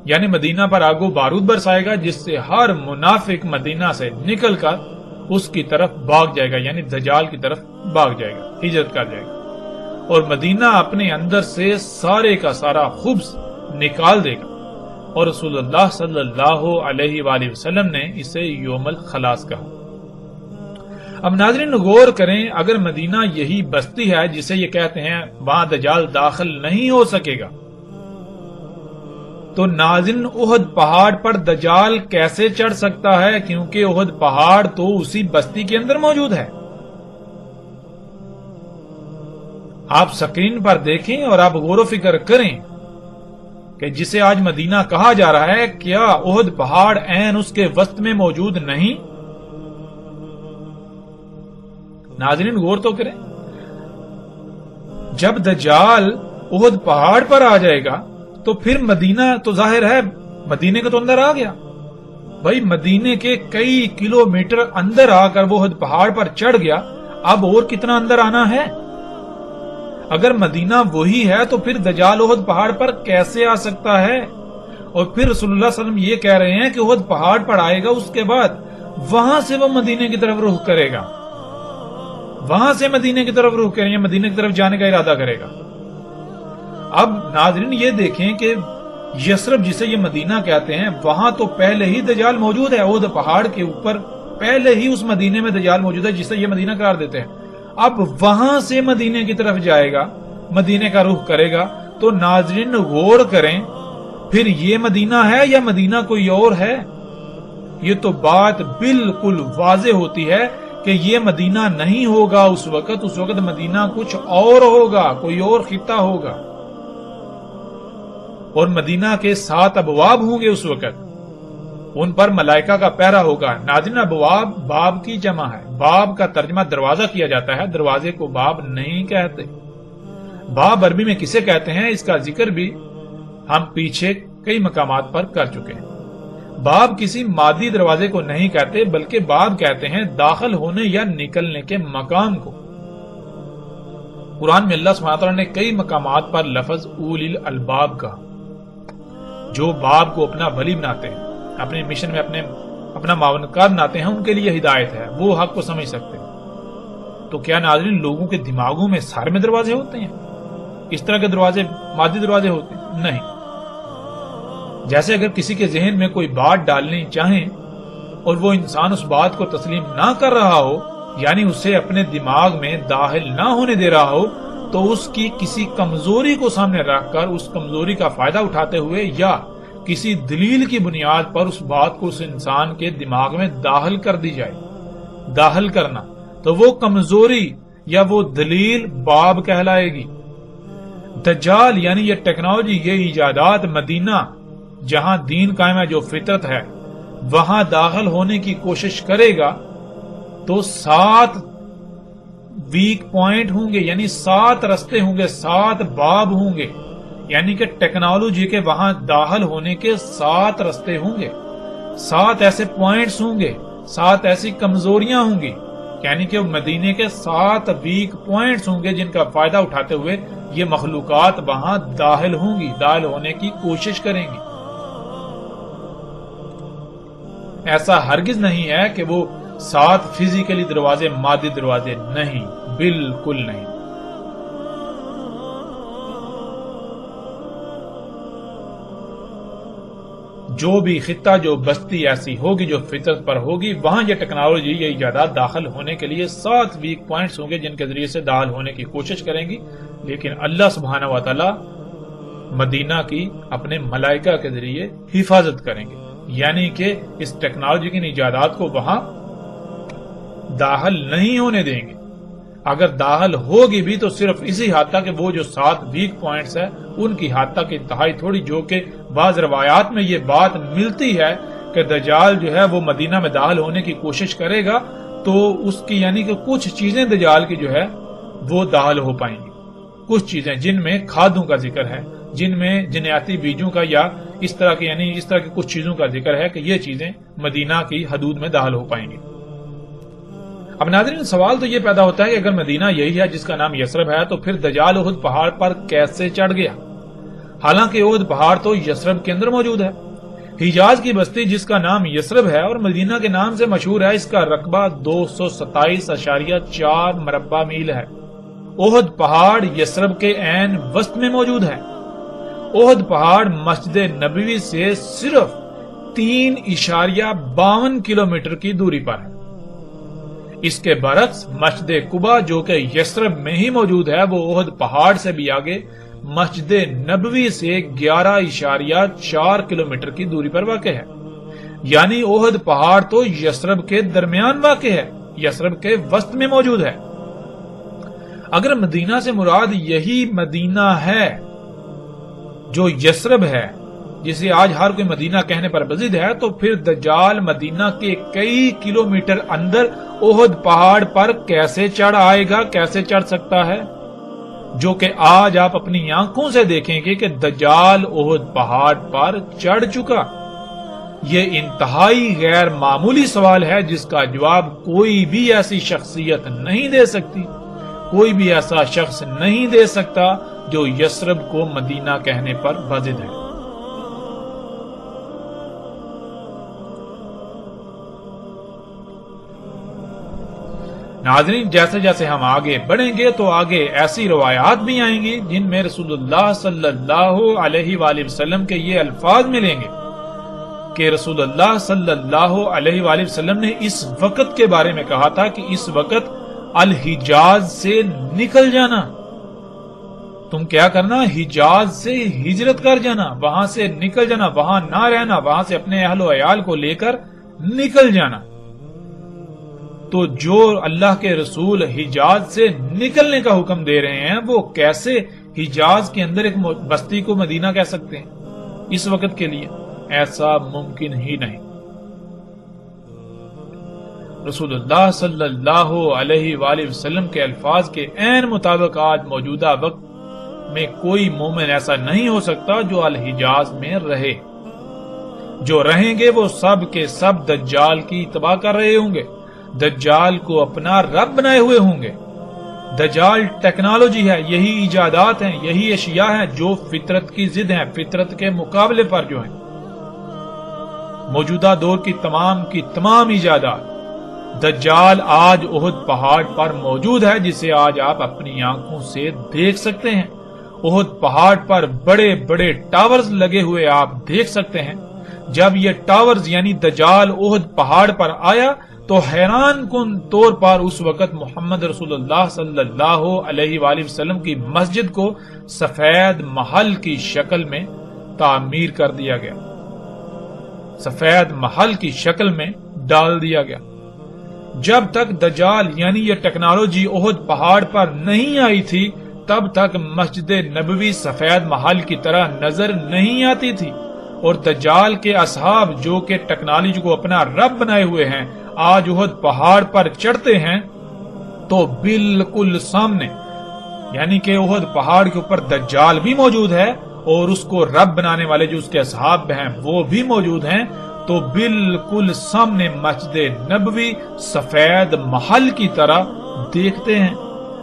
یعنی مدینہ پر آگ و بارود برسائے گا، جس سے ہر منافق مدینہ سے نکل کر اس کی طرف بھاگ جائے گا، یعنی دجال کی طرف بھاگ جائے گا، ہجرت کر جائے گا، اور مدینہ اپنے اندر سے سارے کا سارا خبث نکال دے گا، اور رسول اللہ صلی اللہ علیہ وآلہ وسلم نے اسے یوم الخلاص کہا۔ اب ناظرین غور کریں، اگر مدینہ یہی بستی ہے جسے یہ کہتے ہیں وہاں دجال داخل نہیں ہو سکے گا، تو ناظرین احد پہاڑ پر دجال کیسے چڑھ سکتا ہے؟ کیونکہ احد پہاڑ تو اسی بستی کے اندر موجود ہے۔ آپ سکرین پر دیکھیں اور آپ غور و فکر کریں کہ جسے آج مدینہ کہا جا رہا ہے، کیا احد پہاڑ عین اس کے وسط میں موجود نہیں؟ ناظرین غور تو کریں، جب دجال احد پہاڑ پر آ جائے گا تو پھر مدینہ تو ظاہر ہے مدینے کا تو اندر آ گیا، بھائی مدینے کے کئی کلومیٹر اندر آ کر وہ احد پہاڑ پر چڑھ گیا، اب اور کتنا اندر آنا ہے؟ اگر مدینہ وہی ہے تو پھر دجال احد پہاڑ پر کیسے آ سکتا ہے؟ اور پھر رسول اللہ صلی اللہ علیہ وسلم یہ کہہ رہے ہیں کہ احد پہاڑ پر آئے گا، اس کے بعد وہاں سے وہ مدینے کی طرف رخ کرے گا، وہاں سے مدینے کی طرف رخ کریں گے، مدینے کی طرف جانے کا ارادہ کرے گا۔ اب ناظرین یہ دیکھیں کہ یثرب جسے یہ مدینہ کہتے ہیں، وہاں تو پہلے ہی دجال موجود ہے، احد پہاڑ کے اوپر پہلے ہی اس مدینے میں دجال موجود ہے جسے یہ مدینہ قرار دیتے ہیں۔ اب وہاں سے مدینے کی طرف جائے گا، مدینے کا رخ کرے گا، تو ناظرین غور کریں، پھر یہ مدینہ ہے یا مدینہ کوئی اور ہے؟ یہ تو بات بالکل واضح ہوتی ہے کہ یہ مدینہ نہیں ہوگا اس وقت مدینہ کچھ اور ہوگا، کوئی اور خطہ ہوگا، اور مدینہ کے 7 ابواب ہوں گے اس وقت، ان پر ملائکہ کا پہرا ہوگا۔ ناظرین ابواب باب کی جمع ہے، باب کا ترجمہ دروازہ کیا جاتا ہے، دروازے کو باب نہیں کہتے۔ باب عربی میں کسے کہتے ہیں اس کا ذکر بھی ہم پیچھے کئی مقامات پر کر چکے ہیں۔ باب کسی مادی دروازے کو نہیں کہتے، بلکہ باب کہتے ہیں داخل ہونے یا نکلنے کے مقام کو۔ قرآن میں اللہ سبحانہ وتعالی نے کئی مقامات پر لفظ اولی الالباب کا، جو باب کو اپنا ولی بناتے ہیں، اپنے مشن میں اپنا معاونکار بناتے ہیں، ان کے لیے ہدایت ہے، وہ حق کو سمجھ سکتے ہیں۔ تو کیا ناظرین لوگوں کے دماغوں میں سارے میں دروازے ہوتے ہیں؟ اس طرح کے دروازے مادی دروازے ہوتے ہیں؟ نہیں۔ جیسے اگر کسی کے ذہن میں کوئی بات ڈالنی چاہیں اور وہ انسان اس بات کو تسلیم نہ کر رہا ہو، یعنی اسے اپنے دماغ میں داخل نہ ہونے دے رہا ہو، تو اس کی کسی کمزوری کو سامنے رکھ کر اس کمزوری کا فائدہ اٹھاتے ہوئے یا کسی دلیل کی بنیاد پر اس بات کو اس انسان کے دماغ میں داخل کر دی جائے، داخل کرنا، تو وہ کمزوری یا وہ دلیل باب کہلائے گی۔ دجال یعنی یہ ٹیکنالوجی، یہ ایجادات مدینہ جہاں دین قائم ہے، جو فطرت ہے، وہاں داخل ہونے کی کوشش کرے گا تو 7 ویک پوائنٹ ہوں گے، یعنی 7 رستے ہوں گے، 7 باب ہوں گے، یعنی کہ ٹیکنالوجی کے وہاں داخل ہونے کے 7 رستے ہوں گے، 7 ایسے پوائنٹس ہوں گے، 7 ایسی کمزوریاں ہوں گی، یعنی کہ مدینے کے 7 ویک پوائنٹس ہوں گے جن کا فائدہ اٹھاتے ہوئے یہ مخلوقات وہاں داخل ہوں گی، داخل ہونے کی کوشش کریں گی۔ ایسا ہرگز نہیں ہے کہ وہ 7 فزیکلی دروازے مادی دروازے، نہیں، بالکل نہیں۔ جو بھی خطہ، جو بستی ایسی ہوگی جو فطرت پر ہوگی، وہاں یہ ٹیکنالوجی، یہ ایجادات داخل ہونے کے لیے 7 ویک پوائنٹس ہوں گے جن کے ذریعے سے داخل ہونے کی کوشش کریں گی، لیکن اللہ سبحانہ و تعالی مدینہ کی اپنے ملائکہ کے ذریعے حفاظت کریں گے۔ یعنی کہ اس ٹیکنالوجی کی ایجادات کو وہاں داخل نہیں ہونے دیں گے. اگر داخل ہوگی بھی تو صرف اسی حد تک کہ وہ جو 7 ویک پوائنٹس ہے ان کی حد تک انتہائی تھوڑی، جو کہ بعض روایات میں یہ بات ملتی ہے کہ دجال جو ہے وہ مدینہ میں داخل ہونے کی کوشش کرے گا تو اس کی یعنی کہ کچھ چیزیں دجال کی جو ہے وہ داخل ہو پائیں گی. کچھ چیزیں جن میں کھادوں کا ذکر ہے، جن میں جنیاتی بیجوں کا یا اس طرح کی یعنی اس طرح کی کچھ چیزوں کا ذکر ہے کہ یہ چیزیں مدینہ کی حدود میں داخل ہو پائیں گی. اب ناظرین سوال تو یہ پیدا ہوتا ہے کہ اگر مدینہ یہی ہے جس کا نام یثرب ہے تو پھر دجال احد پہاڑ پر کیسے چڑھ گیا؟ حالانکہ احد پہاڑ تو یثرب کے اندر موجود ہے. حجاز کی بستی جس کا نام یثرب ہے اور مدینہ کے نام سے مشہور ہے، اس کا رقبہ 227.4 مربع میل ہے. احد پہاڑ یثرب کے عین وسط میں موجود ہے. احد پہاڑ مسجد نبوی سے صرف 3.52 کلومیٹر کی دوری پر ہے. اس کے برعکس مسجد قباء جو کہ یثرب میں ہی موجود ہے وہ احد پہاڑ سے بھی آگے مسجد نبوی سے 11.4 کلومیٹر کی دوری پر واقع ہے. یعنی احد پہاڑ تو یثرب کے درمیان واقع ہے، یثرب کے وسط میں موجود ہے. اگر مدینہ سے مراد یہی مدینہ ہے جو یثرب ہے جسے آج ہر کوئی مدینہ کہنے پر بضد ہے، تو پھر دجال مدینہ کے کئی کلومیٹر اندر احد پہاڑ پر کیسے چڑھ آئے گا، کیسے چڑھ سکتا ہے؟ جو کہ آج آپ اپنی آنکھوں سے دیکھیں گے کہ دجال احد پہاڑ پر چڑھ چکا. یہ انتہائی غیر معمولی سوال ہے جس کا جواب کوئی بھی ایسی شخصیت نہیں دے سکتی، کوئی بھی ایسا شخص نہیں دے سکتا جو یثرب کو مدینہ کہنے پر بضد ہے. ناظرین جیسے جیسے ہم آگے بڑھیں گے تو آگے ایسی روایات بھی آئیں گی جن میں رسول اللہ صلی اللہ علیہ وآلہ وسلم کے یہ الفاظ ملیں گے کہ رسول اللہ صلی اللہ علیہ وآلہ وسلم نے اس وقت کے بارے میں کہا تھا کہ اس وقت الحجاز سے نکل جانا. تم کیا کرنا؟ حجاز سے ہجرت کر جانا، وہاں سے نکل جانا، وہاں نہ رہنا، وہاں سے اپنے اہل و عیال کو لے کر نکل جانا. تو جو اللہ کے رسول حجاز سے نکلنے کا حکم دے رہے ہیں وہ کیسے حجاز کے اندر ایک بستی کو مدینہ کہہ سکتے ہیں اس وقت کے لیے؟ ایسا ممکن ہی نہیں. رسول اللہ صلی اللہ علیہ وآلہ وسلم کے الفاظ کے عین مطابق آج موجودہ وقت میں کوئی مومن ایسا نہیں ہو سکتا جو الحجاز میں رہے. جو رہیں گے وہ سب کے سب دجال کی اتباع کر رہے ہوں گے، دجال کو اپنا رب بنائے ہوئے ہوں گے. دجال ٹیکنالوجی ہے، یہی ایجادات ہیں، یہی اشیاء ہیں جو فطرت کی ضد ہیں، فطرت کے مقابلے پر جو ہیں. موجودہ دور کی تمام ایجادات دجال آج احد پہاڑ پر موجود ہے جسے آج آپ اپنی آنکھوں سے دیکھ سکتے ہیں. احد پہاڑ پر بڑے بڑے ٹاورز لگے ہوئے آپ دیکھ سکتے ہیں. جب یہ ٹاورز یعنی دجال احد پہاڑ پر آیا تو حیران کن طور پر اس وقت محمد رسول اللہ صلی اللہ علیہ وآلہ وسلم کی مسجد کو سفید محل کی شکل میں تعمیر کر دیا گیا، سفید محل کی شکل میں ڈال دیا گیا. جب تک دجال یعنی یہ ٹیکنالوجی احد پہاڑ پر نہیں آئی تھی تب تک مسجد نبوی سفید محل کی طرح نظر نہیں آتی تھی. اور دجال کے اصحاب جو کہ ٹیکنالوجی کو اپنا رب بنائے ہوئے ہیں آج احد پہاڑ پر چڑھتے ہیں تو بالکل سامنے یعنی کہ احد پہاڑ کے اوپر دجال بھی موجود ہے اور اس کو رب بنانے والے جو اس کے اصحاب ہیں وہ بھی موجود ہیں. تو بالکل سامنے مسجد نبوی سفید محل کی طرح دیکھتے ہیں،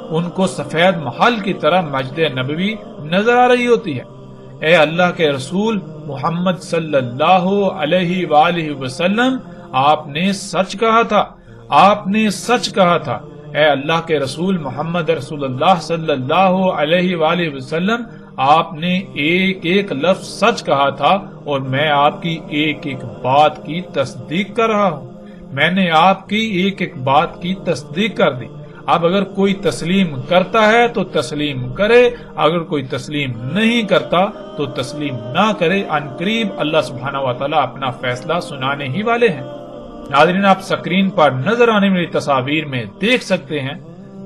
ان کو سفید محل کی طرح مسجد نبوی نظر آ رہی ہوتی ہے. اے اللہ کے رسول محمد صلی اللہ علیہ وآلہ وسلم، آپ نے سچ کہا تھا، آپ نے سچ کہا تھا. اے اللہ کے رسول محمد رسول اللہ صلی اللہ علیہ وآلہ وسلم، آپ نے ایک ایک لفظ سچ کہا تھا اور میں آپ کی ایک ایک بات کی تصدیق کر رہا ہوں. میں نے آپ کی ایک ایک بات کی تصدیق کر دی. اب اگر کوئی تسلیم کرتا ہے تو تسلیم کرے، اگر کوئی تسلیم نہیں کرتا تو تسلیم نہ کرے۔ ان قریب اللہ سبحانہ و تعالیٰ اپنا فیصلہ سنانے ہی والے ہیں۔ ناظرین، آپ سکرین پر نظر آنے والی تصاویر میں دیکھ سکتے ہیں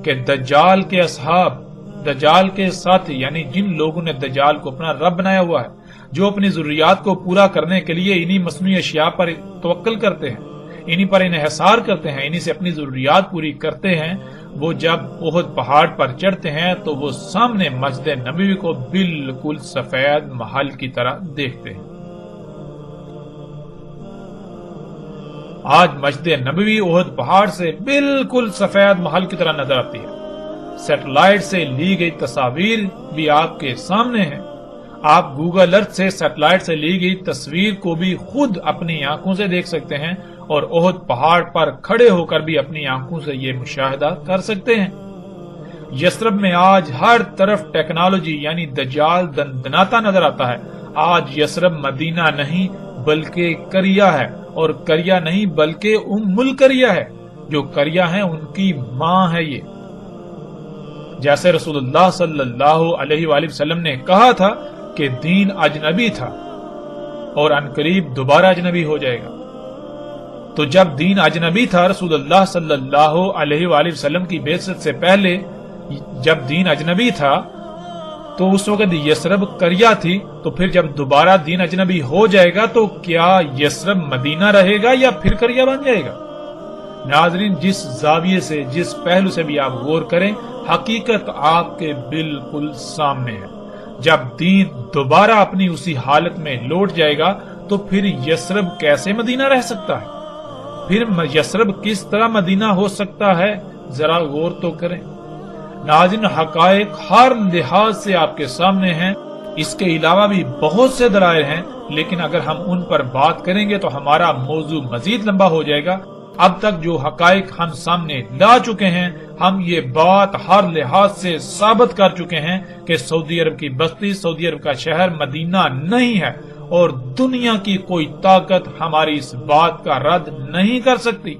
کہ دجال کے اصحاب، دجال کے ساتھی، یعنی جن لوگوں نے دجال کو اپنا رب بنایا ہوا ہے، جو اپنی ضروریات کو پورا کرنے کے لیے انہی مصنوعی اشیاء پر توکل کرتے ہیں، انہی پر انحصار کرتے ہیں، انہی سے اپنی ضروریات پوری کرتے ہیں، وہ جب احد پہاڑ پر چڑھتے ہیں تو وہ سامنے مسجد نبوی کو بالکل سفید محل کی طرح دیکھتے ہیں۔ آج مسجد نبوی احد پہاڑ سے بالکل سفید محل کی طرح نظر آتی ہے۔ سیٹلائٹ سے لی گئی تصاویر بھی آپ کے سامنے ہیں۔ آپ گوگل ارتھ سے سیٹلائٹ سے لی گئی تصویر کو بھی خود اپنی آنکھوں سے دیکھ سکتے ہیں اور احد پہاڑ پر کھڑے ہو کر بھی اپنی آنکھوں سے یہ مشاہدہ کر سکتے ہیں۔ یثرب میں آج ہر طرف ٹیکنالوجی یعنی دجال دندناتا نظر آتا ہے۔ آج یثرب مدینہ نہیں بلکہ قریہ ہے، اور قریہ نہیں بلکہ ام القریہ ہے۔ جو قریہ ہیں ان کی ماں ہے یہ۔ جیسے رسول اللہ صلی اللہ علیہ وآلہ وسلم نے کہا تھا کہ دین اجنبی تھا اور عنقریب دوبارہ اجنبی ہو جائے گا، تو جب دین اجنبی تھا رسول اللہ صلی اللہ علیہ وآلہ وسلم کی بعثت سے پہلے جب دین اجنبی تھا تو اس وقت یثرب قریہ تھی، تو پھر جب دوبارہ دین اجنبی ہو جائے گا تو کیا یثرب مدینہ رہے گا یا پھر قریہ بن جائے گا؟ ناظرین، جس زاویے سے، جس پہلو سے بھی آپ غور کریں، حقیقت آپ کے بالکل سامنے ہے۔ جب دین دوبارہ اپنی اسی حالت میں لوٹ جائے گا تو پھر یثرب کیسے مدینہ رہ سکتا ہے؟ پھر یثرب کس طرح مدینہ ہو سکتا ہے؟ ذرا غور تو کریں۔ ناظرین، حقائق ہر لحاظ سے آپ کے سامنے ہیں۔ اس کے علاوہ بھی بہت سے دلائل ہیں، لیکن اگر ہم ان پر بات کریں گے تو ہمارا موضوع مزید لمبا ہو جائے گا۔ اب تک جو حقائق ہم سامنے لا چکے ہیں، ہم یہ بات ہر لحاظ سے ثابت کر چکے ہیں کہ سعودی عرب کی بستی، سعودی عرب کا شہر مدینہ نہیں ہے، اور دنیا کی کوئی طاقت ہماری اس بات کا رد نہیں کر سکتی۔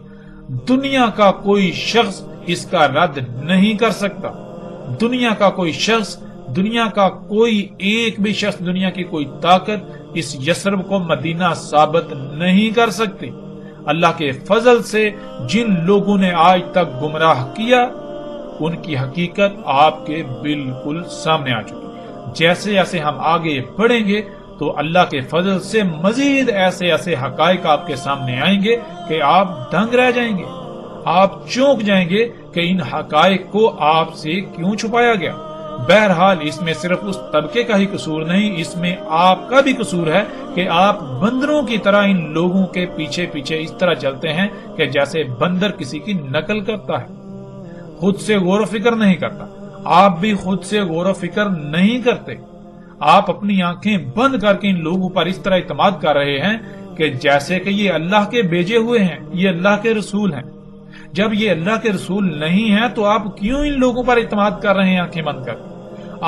دنیا کا کوئی شخص اس کا رد نہیں کر سکتا۔ دنیا کا کوئی شخص، دنیا کا کوئی ایک بھی شخص، دنیا کی کوئی طاقت اس یثرب کو مدینہ ثابت نہیں کر سکتی۔ اللہ کے فضل سے جن لوگوں نے آج تک گمراہ کیا، ان کی حقیقت آپ کے بالکل سامنے آ چکی۔ جیسے جیسے ہم آگے بڑھیں گے تو اللہ کے فضل سے مزید ایسے ایسے حقائق آپ کے سامنے آئیں گے کہ آپ دنگ رہ جائیں گے، آپ چونک جائیں گے کہ ان حقائق کو آپ سے کیوں چھپایا گیا۔ بہرحال اس میں صرف اس طبقے کا ہی قصور نہیں، اس میں آپ کا بھی قصور ہے کہ آپ بندروں کی طرح ان لوگوں کے پیچھے پیچھے اس طرح چلتے ہیں کہ جیسے بندر کسی کی نقل کرتا ہے، خود سے غور و فکر نہیں کرتا۔ آپ بھی خود سے غور و فکر نہیں کرتے، آپ اپنی آنکھیں بند کر کے ان لوگوں پر اس طرح اعتماد کر رہے ہیں کہ جیسے کہ یہ اللہ کے بھیجے ہوئے ہیں، یہ اللہ کے رسول ہیں۔ جب یہ اللہ کے رسول نہیں ہیں تو آپ کیوں ان لوگوں پر اعتماد کر رہے ہیں آنکھیں بند کر؟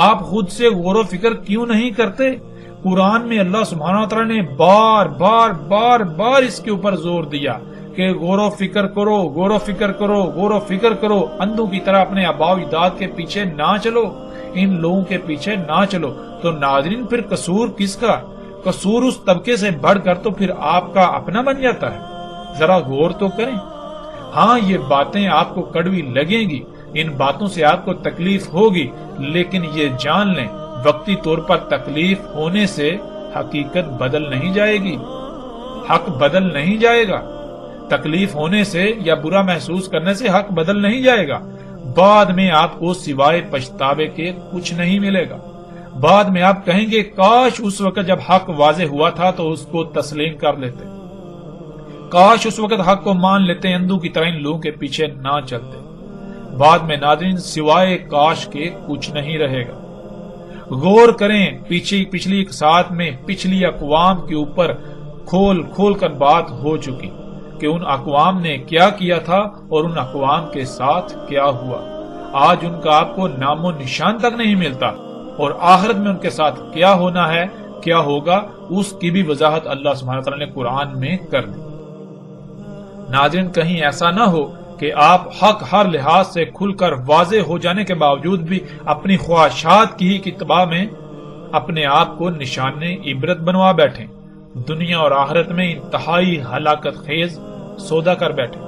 آپ خود سے غور و فکر کیوں نہیں کرتے؟ قرآن میں اللہ سبحانہ و تعالیٰ نے بار بار بار بار اس کے اوپر زور دیا کہ غور و فکر کرو، غور و فکر کرو، غور و فکر کرو، اندھوں کی طرح اپنے آباء و اجداد کے پیچھے نہ چلو، ان لوگوں کے پیچھے نہ چلو۔ تو ناظرین، پھر قصور کس کا؟ قصور اس طبقے سے بڑھ کر تو پھر آپ کا اپنا بن جاتا ہے۔ ذرا غور تو کریں۔ ہاں، یہ باتیں آپ کو کڑوی لگیں گی، ان باتوں سے آپ کو تکلیف ہوگی، لیکن یہ جان لیں وقتی طور پر تکلیف ہونے سے حقیقت بدل نہیں جائے گی، حق بدل نہیں جائے گا۔ تکلیف ہونے سے یا برا محسوس کرنے سے حق بدل نہیں جائے گا۔ بعد میں آپ کو سوائے پچھتاوے کے کچھ نہیں ملے گا۔ بعد میں آپ کہیں گے کاش اس وقت جب حق واضح ہوا تھا تو اس کو تسلیم کر لیتے، کاش اس وقت حق کو مان لیتے، اندھوں کی طرح ان لوگوں کے پیچھے نہ چلتے۔ بعد میں ناظرین سوائے کاش کے کچھ نہیں رہے گا۔ غور کریں، پچھلی ایک ساتھ میں پچھلی اقوام کے اوپر کھول کھول کر بات ہو چکی کہ ان اقوام نے کیا کیا تھا اور ان اقوام کے ساتھ کیا ہوا۔ آج ان کا آپ کو نام و نشان تک نہیں ملتا، اور آخرت میں ان کے ساتھ کیا ہونا ہے، کیا ہوگا، اس کی بھی وضاحت اللہ سبحانہ وتعالی نے قرآن میں کر دی۔ ناظرین، کہیں ایسا نہ ہو کہ آپ حق ہر لحاظ سے کھل کر واضح ہو جانے کے باوجود بھی اپنی خواہشات کی ہی اتباع میں اپنے آپ کو نشان عبرت بنوا بیٹھیں، دنیا اور آخرت میں انتہائی ہلاکت خیز سودا کر بیٹھیں۔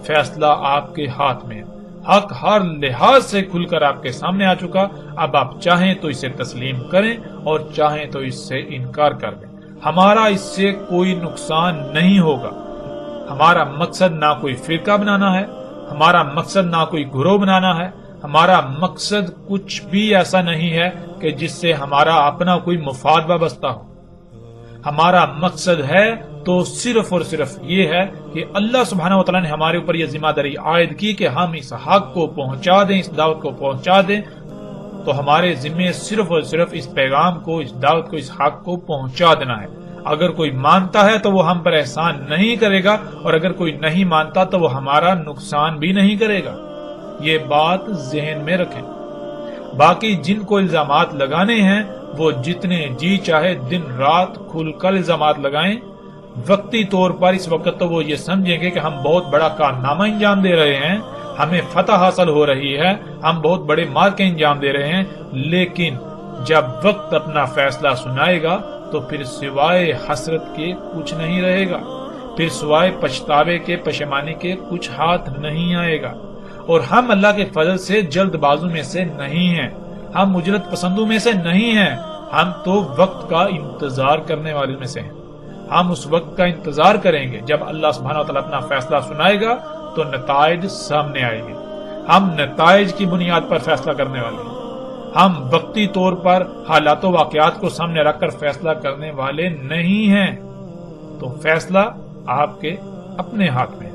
فیصلہ آپ کے ہاتھ میں ہے، حق ہر لحاظ سے کھل کر آپ کے سامنے آ چکا، اب آپ چاہیں تو اسے تسلیم کریں اور چاہیں تو اس سے انکار کر دیں۔ ہمارا اس سے کوئی نقصان نہیں ہوگا۔ ہمارا مقصد نہ کوئی فرقہ بنانا ہے، ہمارا مقصد نہ کوئی گروہ بنانا ہے، ہمارا مقصد کچھ بھی ایسا نہیں ہے کہ جس سے ہمارا اپنا کوئی مفاد وابستہ ہو۔ ہمارا مقصد ہے تو صرف اور صرف یہ ہے کہ اللہ سبحانہ وتعالی نے ہمارے اوپر یہ ذمہ داری عائد کی کہ ہم اس حق کو پہنچا دیں، اس دعوت کو پہنچا دیں، تو ہمارے ذمے صرف اور صرف اس پیغام کو، اس دعوت کو، اس حق کو پہنچا دینا ہے۔ اگر کوئی مانتا ہے تو وہ ہم پر احسان نہیں کرے گا، اور اگر کوئی نہیں مانتا تو وہ ہمارا نقصان بھی نہیں کرے گا۔ یہ بات ذہن میں رکھیں۔ باقی جن کو الزامات لگانے ہیں وہ جتنے جی چاہے دن رات کھل کر الزامات لگائیں۔ وقتی طور پر اس وقت تو وہ یہ سمجھیں گے کہ ہم بہت بڑا کارنامہ انجام دے رہے ہیں، ہمیں فتح حاصل ہو رہی ہے، ہم بہت بڑے مارکے انجام دے رہے ہیں، لیکن جب وقت اپنا فیصلہ سنائے گا تو پھر سوائے حسرت کے کچھ نہیں رہے گا، پھر سوائے پچھتاوے کے، پشیمانی کے کچھ ہاتھ نہیں آئے گا۔ اور ہم اللہ کے فضل سے جلد بازوں میں سے نہیں ہیں، ہم اجرت پسندوں میں سے نہیں ہیں، ہم تو وقت کا انتظار کرنے والے میں سے ہیں۔ ہم اس وقت کا انتظار کریں گے جب اللہ سبحانہ وتعالی اپنا فیصلہ سنائے گا تو نتائج سامنے آئیں گے۔ ہم نتائج کی بنیاد پر فیصلہ کرنے والے ہیں، ہم وقتی طور پر حالات و واقعات کو سامنے رکھ کر فیصلہ کرنے والے نہیں ہیں۔ تو فیصلہ آپ کے اپنے ہاتھ میں۔